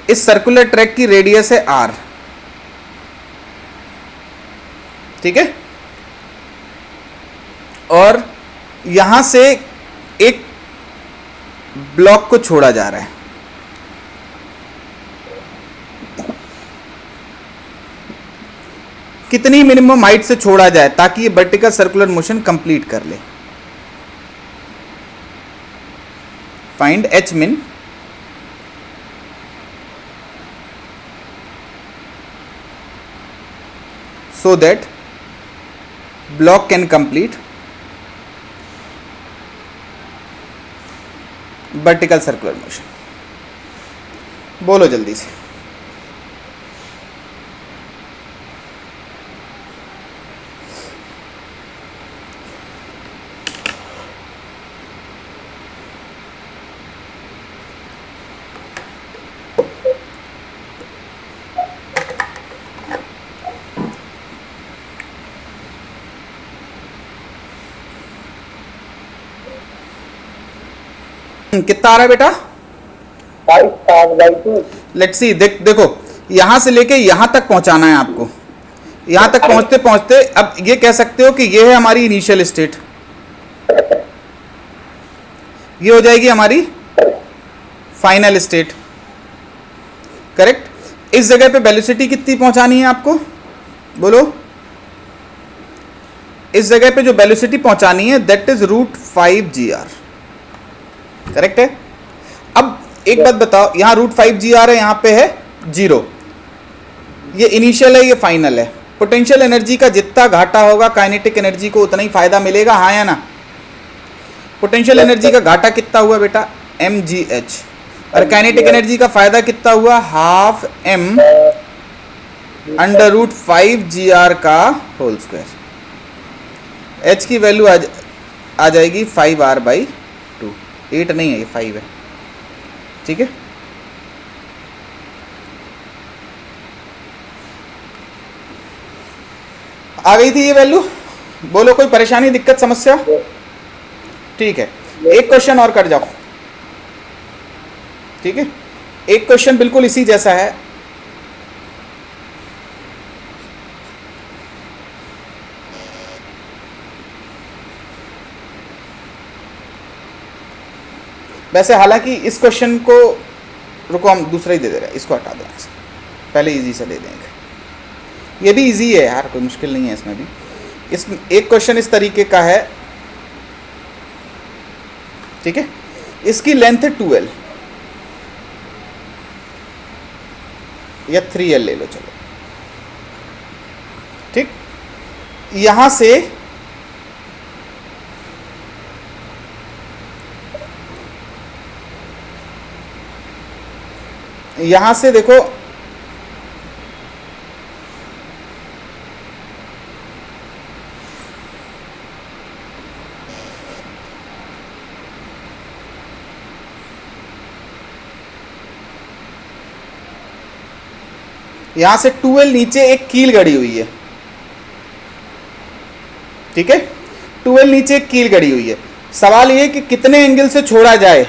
इस सर्कुलर ट्रैक की रेडियस है r, ठीक है। और यहां से एक ब्लॉक को छोड़ा जा रहा है। कितनी मिनिमम हाइट से छोड़ा जाए ताकि ये वर्टिकल सर्कुलर मोशन कंप्लीट कर ले? Find h min so that block can complete vertical circular motion। बोलो जल्दी से। कितना आ रहा है बेटा? 5r/2। Let's see. देखो यहां से लेके यहां तक पहुंचाना है आपको। यहां तक पहुंचते पहुंचते अब ये कह सकते हो कि ये है हमारी इनिशियल स्टेट, ये हो जाएगी हमारी फाइनल स्टेट, करेक्ट। इस जगह पे वेलोसिटी कितनी पहुंचानी है आपको? बोलो। इस जगह पे जो वेलोसिटी पहुंचानी है दैट इज √5gr, करेक्ट है। अब एक बात बताओ, यहां √5gr है, यहां पे है 0। ये इनिशियल है, ये फाइनल है। पोटेंशियल एनर्जी का जितना घाटा होगा काइनेटिक एनर्जी को उतना ही फायदा मिलेगा, हाँ या ना? पोटेंशियल एनर्जी का घाटा कितना हुआ बेटा? mgh। और काइनेटिक एनर्जी का फायदा कितना हुआ? ½ m √5gr का होल स्क्वायर। h की वैल्यू आ जाएगी 5r/2। 8 नहीं है, ये 5 है, ठीक है। आ गई थी ये वैल्यू? बोलो कोई परेशानी, दिक्कत, समस्या? ठीक है। एक क्वेश्चन और कर जाओ, ठीक है। एक क्वेश्चन बिल्कुल इसी जैसा है। वैसे हालांकि इस क्वेश्चन को रुको, हम दूसरा ही दे दे रहे हैं, इसको हटा दें। पहले इजी से ले देंगे। ये भी इजी है यार, कोई मुश्किल नहीं है इसमें भी। इस एक क्वेश्चन इस तरीके का है, ठीक है, इसकी लेंथ है 2L या 3L ले लो, चलो ठीक। यहां से देखो यहां से 2L नीचे एक कील गड़ी हुई है, ठीक है, 2L नीचे एक कील गड़ी हुई है। सवाल ये कि कितने एंगल से छोड़ा जाए।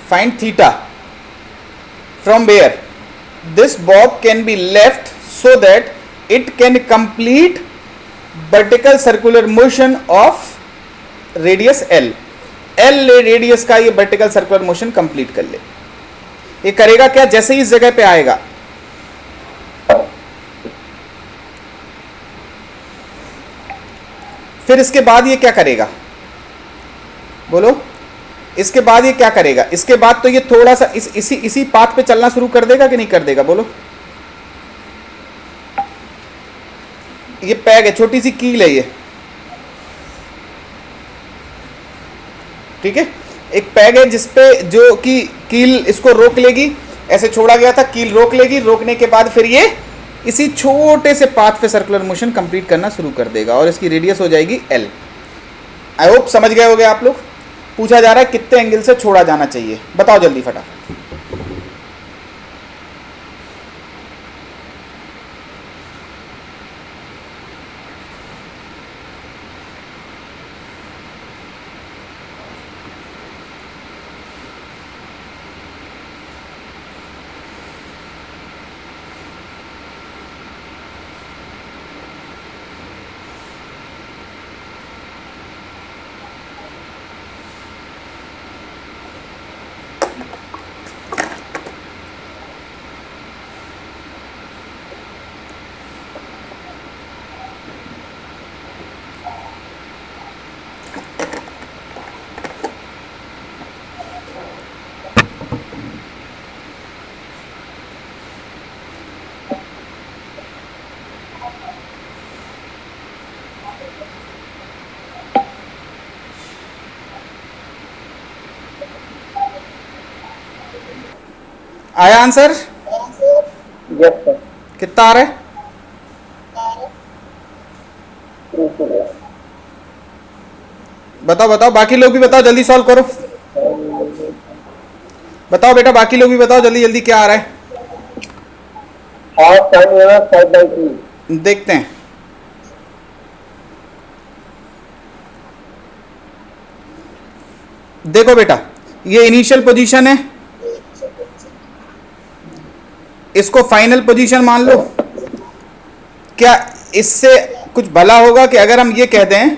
Find theta from where this bob can be left so that it can complete vertical circular motion of radius L radius का ये वर्टिकल सर्कुलर मोशन कंप्लीट कर ले। ये करेगा क्या, जैसे ही इस जगह पे आएगा फिर इसके बाद ये क्या करेगा, बोलो, इसके बाद ये क्या करेगा, इसके बाद तो ये थोड़ा सा इसी पाथ पे चलना शुरू कर देगा कि नहीं कर देगा, बोलो। ये पैग है, छोटी सी कील है ये, ठीक है, एक पैग है जिसपे जो कि कील इसको रोक लेगी, ऐसे छोड़ा गया था, कील रोक लेगी, रोकने के बाद फिर ये इसी छोटे से पाथ पे सर्कुलर मोशन कंप्लीट करना शुरू कर देगा और इसकी रेडियस हो जाएगी L। आई होप समझ गए होगे आप लोग। पूछा जा रहा है कितने एंगल से छोड़ा जाना चाहिए, बताओ जल्दी फटाफट। आया आंसर? Yes sir. कितना आ रहा है? बताओ बताओ, बाकी लोग भी बताओ, जल्दी सॉल्व करो। बताओ बेटा, बाकी लोग भी बताओ जल्दी जल्दी, क्या आ रहा है? Half time 5/3। देखते हैं। देखो बेटा, ये इनिशियल पोजीशन है, इसको फाइनल पोजीशन मान लो। क्या इससे कुछ भला होगा कि अगर हम ये कह दें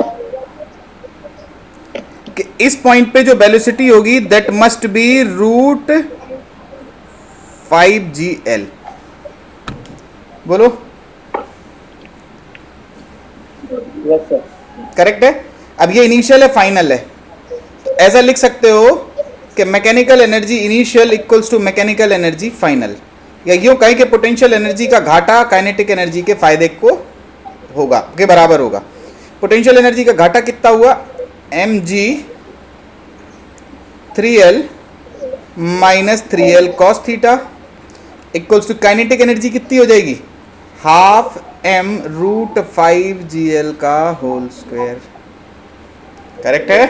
कि इस पॉइंट पे जो वेलोसिटी होगी दैट मस्ट बी √5GL, बोलो। Yes sir. करेक्ट है। अब ये इनिशियल है, फाइनल है, तो ऐसा लिख सकते हो कि mechanical energy initial equals to mechanical energy final, या यूं कहें कि पोटेंशियल एनर्जी का घाटा काइनेटिक एनर्जी के फायदे को होगा, के बराबर होगा। पोटेंशियल एनर्जी का घाटा कितना हुआ, mg 3L minus 3L cos theta equals to kinetic energy कितनी हो जाएगी, हाफ m√5GL का होल स्क्वायर। करेक्ट है,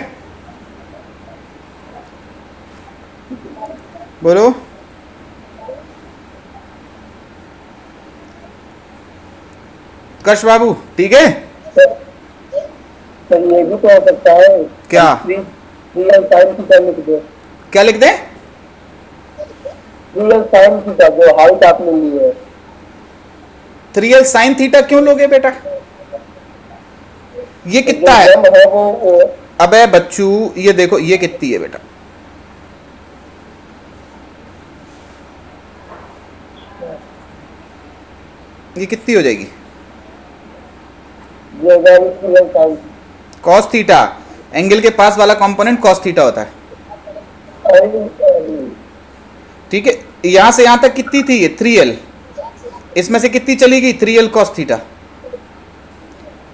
बोलो। कश बाबू ठीक है? सर ये भी तो हो सकता है। क्या? रियल टाइम थीटा लिख दो। क्या लिख दें? रियल टाइम थीटा, जो हाइट आपने ली है। 3L sin थीटा क्यों लोगे बेटा? ये कितना है? वो अबे बच्चू, ये देखो ये कितनी है बेटा, ये कितनी हो जाएगी? ये हो जाएगी 3L sin cos theta, angle के पास वाला कंपोनेंट कॉस थीटा होता है, ठीक है। यहां से यहां तक कितनी थी ये? 3L, इसमें से कितनी चली गई? 3L cos theta.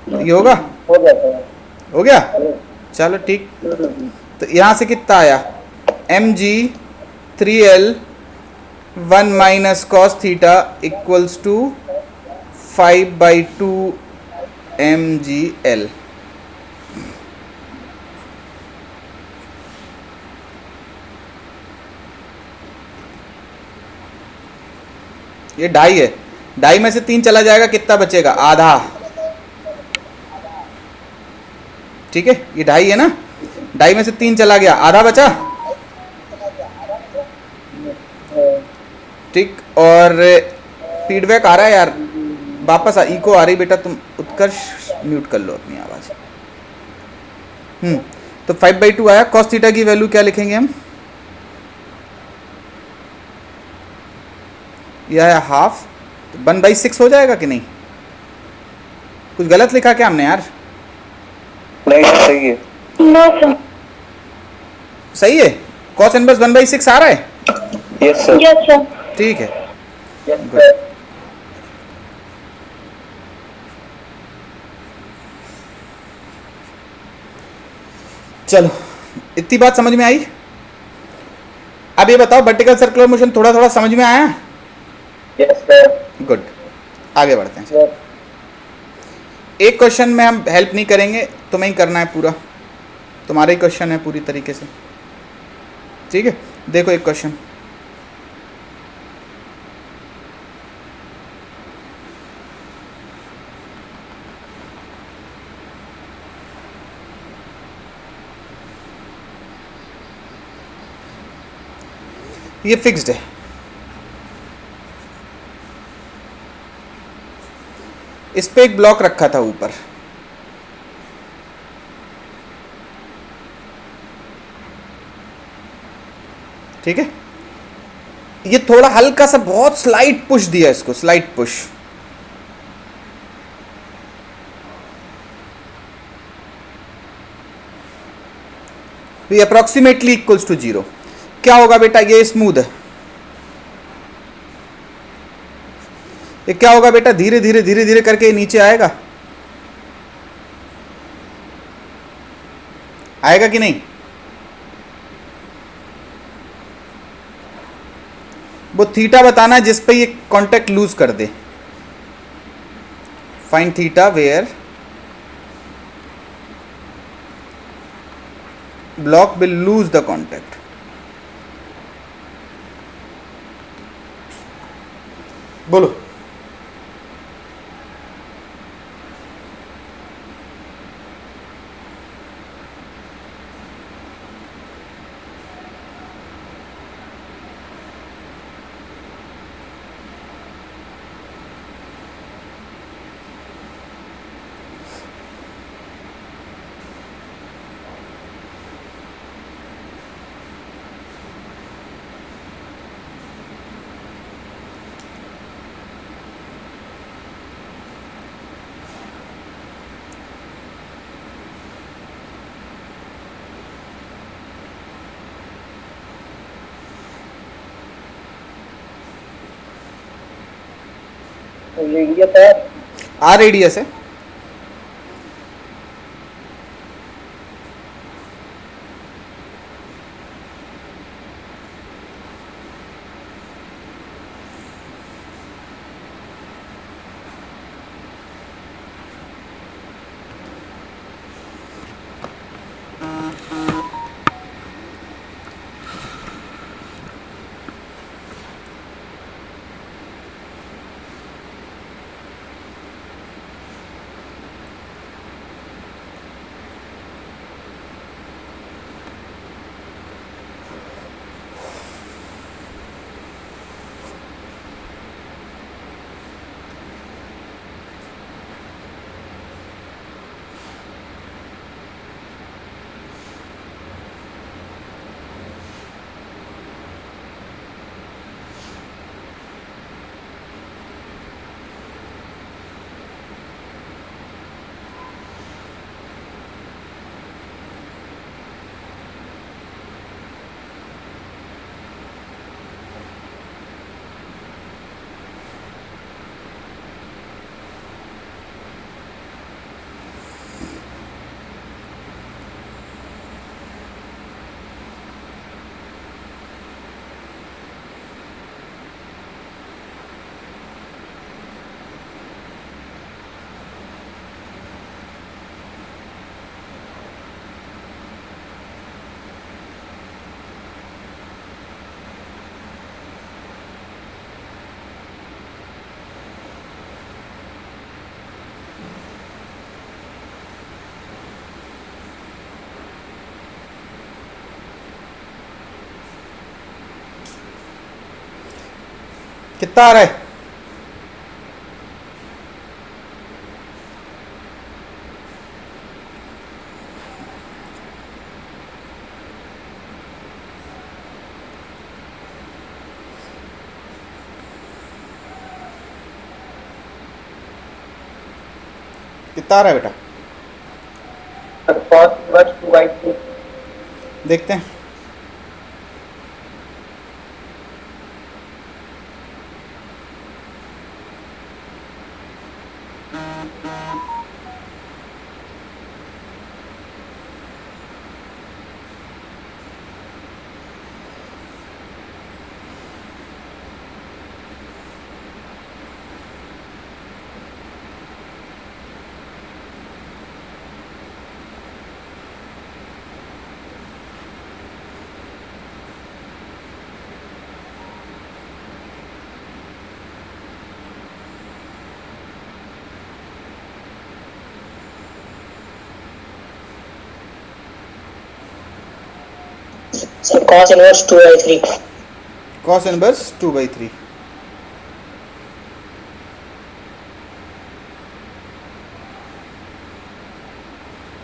ये होगा, हो जाता है। हो गया, चलो ठीक। तो यहां से कितना आया? mg 3L 1 minus cos theta equals to 5/2 mgl। ये ढाई है, ढाई में से 3 चला जाएगा, कितना बचेगा? आधा, ठीक है। ये ढाई है ना, ढाई में से 3 चला गया, आधा बचा, ठीक। और फीडबैक आ रहा है यार, वापस इको आ रही बेटा, तुम उत्कर्ष म्यूट कर लो अपनी आवाज। तो 5/2 आया। कॉस थीटा की वैल्यू क्या लिखेंगे हम? यह है हाफ, तो 1/6 हो जाएगा कि नहीं? कुछ गलत लिखा क्या हमने यार? नहीं सर, सही है। No, sir. सही है, कॉस इनवर्स 1/6 आ रहा है, यस सर। Yes, sir. ठीक है। Yes, sir. चलो, इतनी बात समझ में आई। अब ये बताओ, वर्टिकल सर्कुलर मोशन थोड़ा थोड़ा समझ में आया? Yes, sir. गुड, आगे बढ़ते हैं। Yes. एक क्वेश्चन में हम हेल्प नहीं करेंगे, तुम्हें ही करना है पूरा, तुम्हारा ही क्वेश्चन है पूरी तरीके से, ठीक है। देखो एक क्वेश्चन, ये फिक्स्ड है, इस पे एक ब्लॉक रखा था ऊपर, ठीक है। ये थोड़ा हल्का सा बहुत स्लाइट पुश दिया इसको, स्लाइट पुश, तो ये अप्रोक्सीमेटली इक्वल्स टू 0। क्या होगा बेटा? ये स्मूथ है, ये क्या होगा बेटा? धीरे धीरे धीरे धीरे करके ये नीचे आएगा, आएगा कि नहीं? वो थीटा बताना है जिस पे ये कांटेक्ट लूज कर दे। Find theta where block will lose the contact. बोलो। रेडियस है, आर रेडियस है, कितना आ रहा है? कितना आ रहा है बेटा? cos inverse 2/3. देखते हैं। So cos inverse 2/3. Cos inverse 2/3।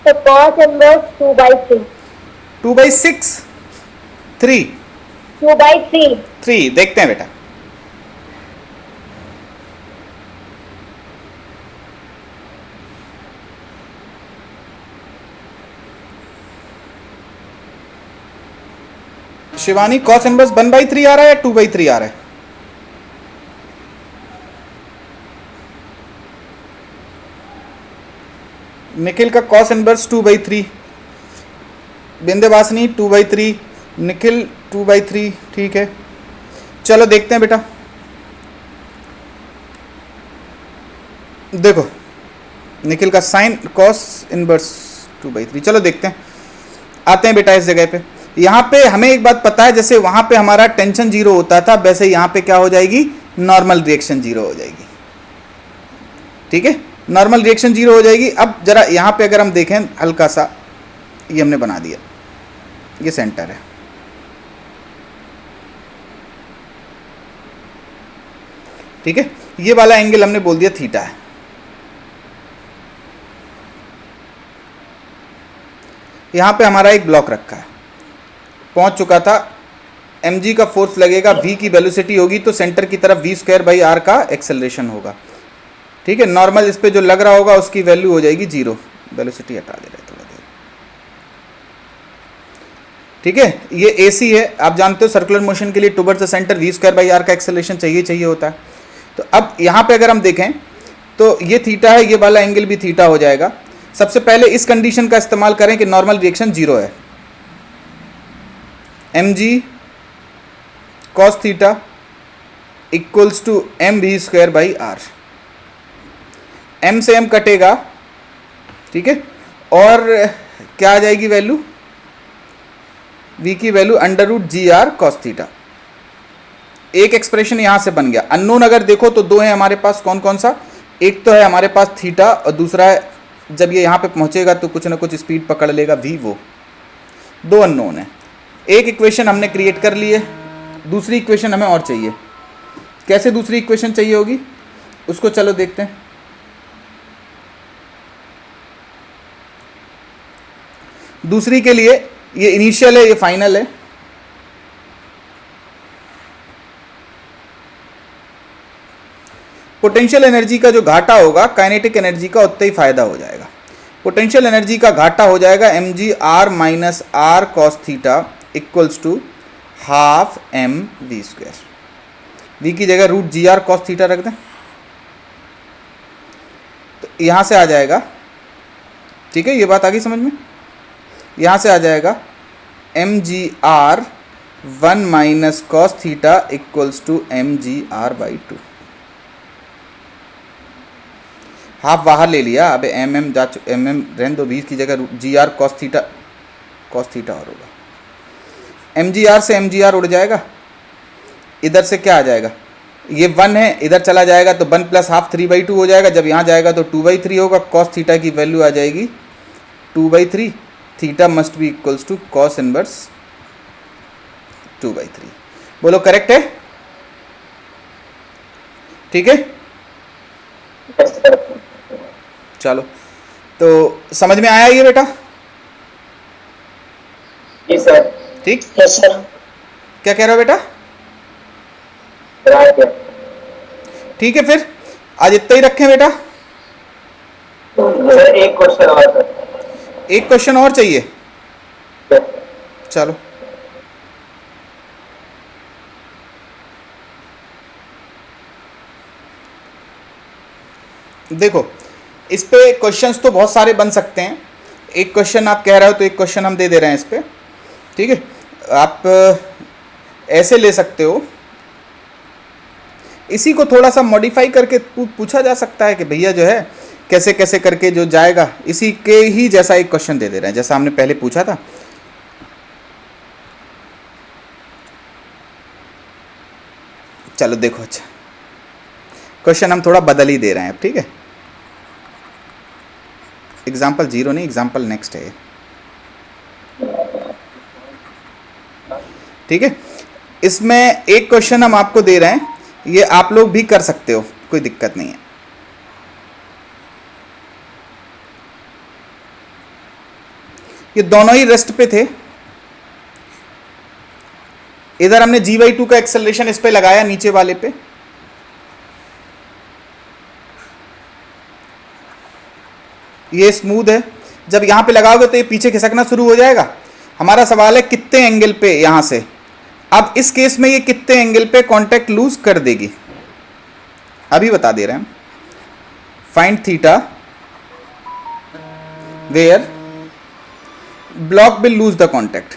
So cos inverse 2/3. 2/6 3 2/3. 3 देखते हैं बेटा। शिवानी कॉस इनवर्स 1/3 आ रहा है या 2/3 आ रहा है? निखिल का कॉस इनवर्स 2/3, बिंदेवासिनी 2/3, निखिल 2/3। ठीक है, चलो देखते हैं बेटा। देखो निखिल का साइन कॉस इनवर्स 2/3। चलो देखते हैं, आते हैं बेटा इस जगह पे। यहाँ पे हमें एक बात पता है, जैसे वहाँ पे हमारा टेंशन 0 होता था, वैसे यहाँ पे क्या हो जाएगी, नॉर्मल रिएक्शन 0 हो जाएगी। ठीक है, नॉर्मल रिएक्शन 0 हो जाएगी। अब जरा यहाँ पे अगर हम देखें हल्का सा, ये हमने बना दिया, ये सेंटर है। ठीक है, ये वाला एंगल हमने बोल दिया थीटा है। यहाँ पे हमारा एक ब्लॉक रखा है, पहुंच चुका था। mg का फोर्स लगेगा, v की वेलोसिटी होगी, तो सेंटर की तरफ v²/r का एक्सेलरेशन होगा। ठीक है, नॉर्मल इस पे जो लग रहा होगा उसकी वैल्यू हो जाएगी 0। वेलोसिटी हटा दे रहे थोड़ा देर। ठीक है, ये AC है, आप जानते हो सर्कुलर मोशन के लिए टुवर्ड्स द सेंटर v²/r का एक्सेलरेशन चाहिए होता है। तो अब यहाँ पे अगर हम देखें तो ये थीटा है, ये वाला एंगल भी थीटा हो जाएगा। सबसे पहले इस कंडीशन का इस्तेमाल करें कि नॉर्मल रिएक्शन 0 है। mg cos theta equals to mv²/r। m से m कटेगा, ठीक है, और क्या आ जाएगी वैल्यू, v की वैल्यू √gr cos थीटा। एक एक्सप्रेशन यहां से बन गया। अननोन अगर देखो तो दो है हमारे पास, कौन कौन सा, एक तो है हमारे पास थीटा और दूसरा है जब ये यहां पे पहुंचेगा तो कुछ ना कुछ स्पीड पकड़ लेगा v, वो दो अननोन है। एक इक्वेशन हमने क्रिएट कर ली है, दूसरी इक्वेशन हमें और चाहिए। कैसे दूसरी इक्वेशन चाहिए होगी उसको चलो देखते हैं। दूसरी के लिए ये इनिशियल है, ये फाइनल है। पोटेंशियल एनर्जी का जो घाटा होगा काइनेटिक एनर्जी का उतना ही फायदा हो जाएगा। पोटेंशियल एनर्जी का घाटा हो जाएगा mg r minus r cos theta equals to half mv²। v की जगह √gr cos थीटा रख दें तो यहां से आ जाएगा। ठीक है, ये बात आ गई समझ में। यहां से आ जाएगा mg r 1 minus cos theta equals to mg/2। Half बाहर ले लिया, अब mm जा mm रहने दो, 20 की जगह gr cos थीटा और होगा। mgr से mgr उड़ जाएगा, इधर से क्या आ जाएगा, ये 1 है, इधर चला जाएगा तो 1 प्लस हाफ 3/2 हो जाएगा। जब यहाँ जाएगा तो 2/3 होगा। cos थीटा की वैल्यू आ जाएगी 2/3। Theta must be equals to cos inverse 2/3। बोलो करेक्ट है? ठीक है, Yes, sir. चलो तो समझ में आया ये बेटा? जी सर. ठीक, Yes, sir. क्या कह रहे हो बेटा? Right. ठीक है, फिर आज इतना ही रखें बेटा। सर एक क्वेश्चन और सर. एक क्वेश्चन और चाहिए, Yes. चलो। देखो, इस पे क्वेश्चंस तो बहुत सारे बन सकते हैं। एक क्वेश्चन आप कह रहे हो तो एक क्वेश्चन हम दे दे रहे हैं इस पे, ठीक है। आप ऐसे ले सकते हो, इसी को थोड़ा सा मॉडिफाई करके पूछा जा सकता है कि भैया जो है कैसे कैसे करके जो जाएगा, इसी के ही जैसा एक क्वेश्चन दे दे रहे हैं जैसा हमने पहले पूछा था। चलो देखो, अच्छा क्वेश्चन हम थोड़ा बदल ही दे रहे हैं अब, ठीक है। एग्जाम्पल 0 नहीं, एग्जाम्पल नेक्स्ट है ये, ठीक है। इसमें एक क्वेश्चन हम आपको दे रहे हैं, ये आप लोग भी कर सकते हो, कोई दिक्कत नहीं है। ये दोनों ही रेस्ट पे थे। इधर हमने g/2 का एक्सेलरेशन इस पे लगाया, नीचे वाले पे। ये स्मूथ है, जब यहां पे लगाओगे तो ये पीछे खिसकना शुरू हो जाएगा। हमारा सवाल है कितने एंगल पे यहां से। अब इस केस में ये कितने एंगल पे कांटेक्ट लूज कर देगी, अभी बता दे रहे हैं। Find theta where block will lose the contact.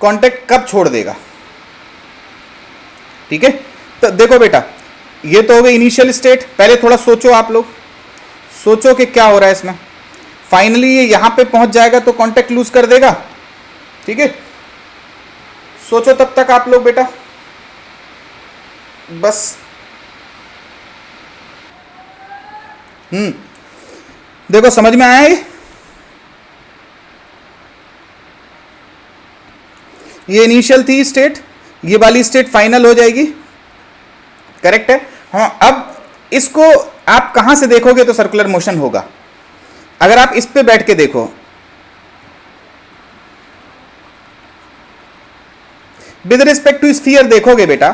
Contact कब छोड़ देगा, ठीक है। तो देखो बेटा, ये तो हो गई इनिशियल स्टेट। पहले थोड़ा सोचो, आप लोग सोचो कि क्या हो रहा है इसमें। फाइनली ये यहां पे पहुंच जाएगा तो कांटेक्ट लूज कर देगा, ठीक है। सोचो तब तक आप लोग बेटा, बस। देखो समझ में आया ये इनिशियल थी स्टेट, ये वाली स्टेट फाइनल हो जाएगी, करेक्ट है। हाँ, अब इसको आप कहां से देखोगे तो सर्कुलर मोशन होगा। अगर आप इस पे बैठ के देखो, विद रिस्पेक्ट टू स्फीयर देखोगे बेटा,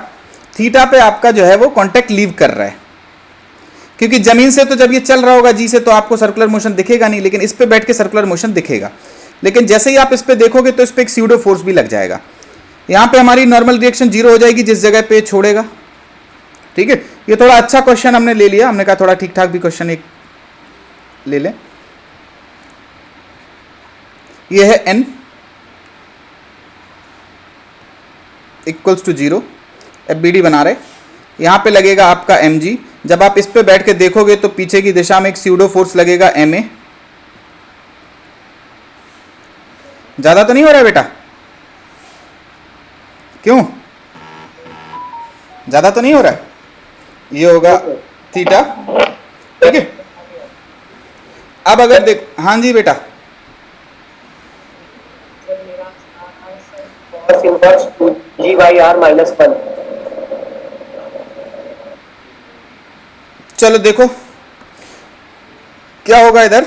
थीटा पे आपका जो है वो कांटेक्ट लीव कर रहा है, क्योंकि जमीन से तो जब ये चल रहा होगा जी से तो आपको सर्कुलर मोशन दिखेगा नहीं, लेकिन इस पे बैठ के सर्कुलर मोशन दिखेगा। लेकिन जैसे ही आप इस पे देखोगे तो इस पे एक स्यूडो फोर्स भी लग जाएगा। यहां पे हमारी नॉर्मल रिएक्शन 0 हो जाएगी जिस जगह पे छोड़ेगा, ठीक है। ये थोड़ा अच्छा क्वेश्चन हमने ले लिया, हमने कहा थोड़ा ठीक ठाक भी क्वेश्चन एक ले लें। ये है n इक्वल्स टू 0, FBD बना रहे। यहां पे लगेगा आपका mg। जब आप इस पे बैठ के देखोगे तो पीछे की दिशा में एक स्यूडो फोर्स लगेगा ma। ज्यादा तो नहीं हो रहा है बेटा? क्यों ज्यादा तो नहीं हो रहा है? ये होगा थीटा, ठीक है। अब अगर देख, हाँ जी बेटा, Cos inverse 2g/r minus 1. चलो देखो क्या होगा इधर।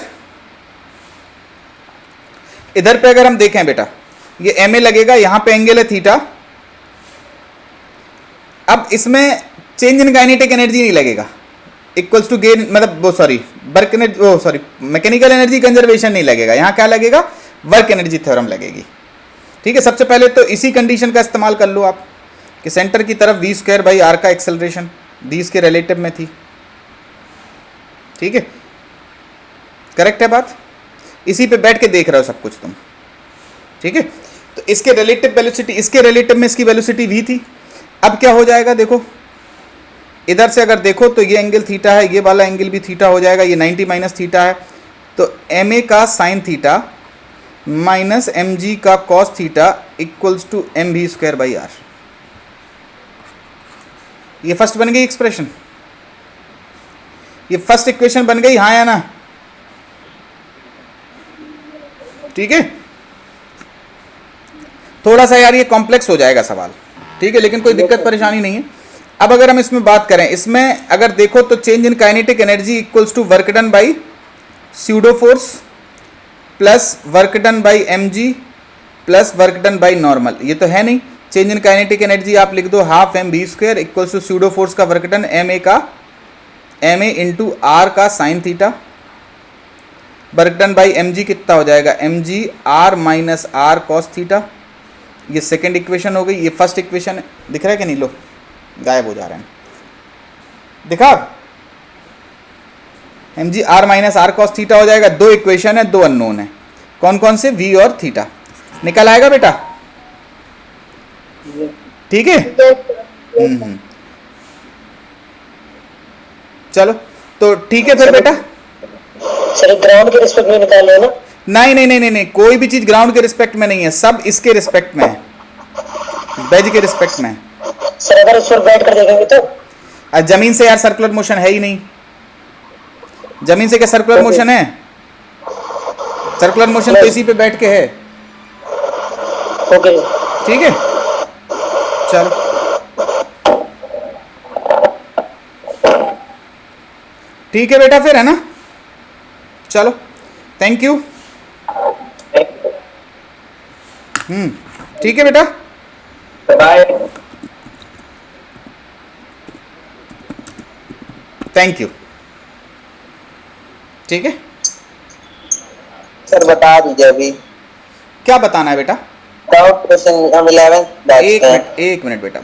इधर पे अगर हम देखें बेटा, ये एम ए लगेगा, यहां पे एंगल है थीटा। अब इसमें चेंज इन काइनेटिक एनर्जी नहीं लगेगा, इक्वल्स टू गेन, मतलब वो सॉरी वर्क एनर्जी, वो सॉरी मैकेनिकल एनर्जी कंजर्वेशन नहीं लगेगा। यहां क्या लगेगा? वर्क एनर्जी थ्योरम लगेगी, ठीक है। सबसे पहले तो इसी कंडीशन का इस्तेमाल कर लो आप कि सेंटर की तरफ v²/r का एक्सेलरेशन डी इसके रिलेटिव में थी, ठीक है। करेक्ट है बात? इसी पे बैठ के देख रहे हो सब कुछ तुम, ठीक है। तो इसके रिलेटिव वेलोसिटी, इसके रिलेटिव में इसकी वेलोसिटी v थी। अब क्या हो जाएगा देखो, इधर से अगर देखो तो ये एंगल थीटा है, ये वाला एंगल भी थीटा हो जाएगा, ये 90 माइनस थीटा है। तो एम ए का sine theta minus m g का cos theta equals to mv²/r। ये फर्स्ट बन गई एक्सप्रेशन, ये फर्स्ट इक्वेशन बन गई, हाँ या ना? ठीक है, थोड़ा सा यार ये कॉम्प्लेक्स हो जाएगा सवाल, ठीक है, लेकिन कोई दिक्कत परेशानी नहीं है। अब अगर हम इसमें बात करें, इसमें अगर देखो तो change in kinetic energy equals to work done by pseudo force plus work done by mg plus work done by normal. ये तो है नहीं, चेंज इन काइनेटिक एनर्जी आप लिख दो half mv² equals to pseudo force का work done ma into r का sine theta, work done by mg कितना हो जाएगा, mg r minus r cos theta. ये सेकेंड इक्वेशन हो गई। ये फर्स्ट इक्वेशन है, दिख रहा है कि नहीं, लो गायब हो जा रहे हैं, दिखा mg r minus r cos theta हो जाएगा। दो इक्वेशन है, दो अननोन है, कौन कौन से, v और थीटा। निकल आएगा बेटा, ठीक है। चलो तो ठीक है फिर बेटा। सर ग्राउंड के रिस्पेक्ट में निकाल लो ना। नहीं नहीं नहीं नहीं नहीं, कोई भी चीज ग्राउंड के रिस्पेक्ट में नहीं है, सब इसके रिस्पेक्ट में है, बेज के रिस्पेक्ट में है। सर अगर इस पर बैठ कर देखेंगे तो जमीन से यार सर्कुलर मोशन है ही नहीं, जमीन से क्या सर्कुलर मोशन है, सर्कुलर मोशन तो इसी पे बैठ के है। ओके ठीक है, चलो ठीक है बेटा फिर, है ना, चलो थैंक यू। ठीक है बेटा, बाय। थैंक यू, ठीक है। सर बता दीजिए अभी क्या बताना है बेटा, डाउट क्वेश्चन हम 11 एक मिनट बेटा बस।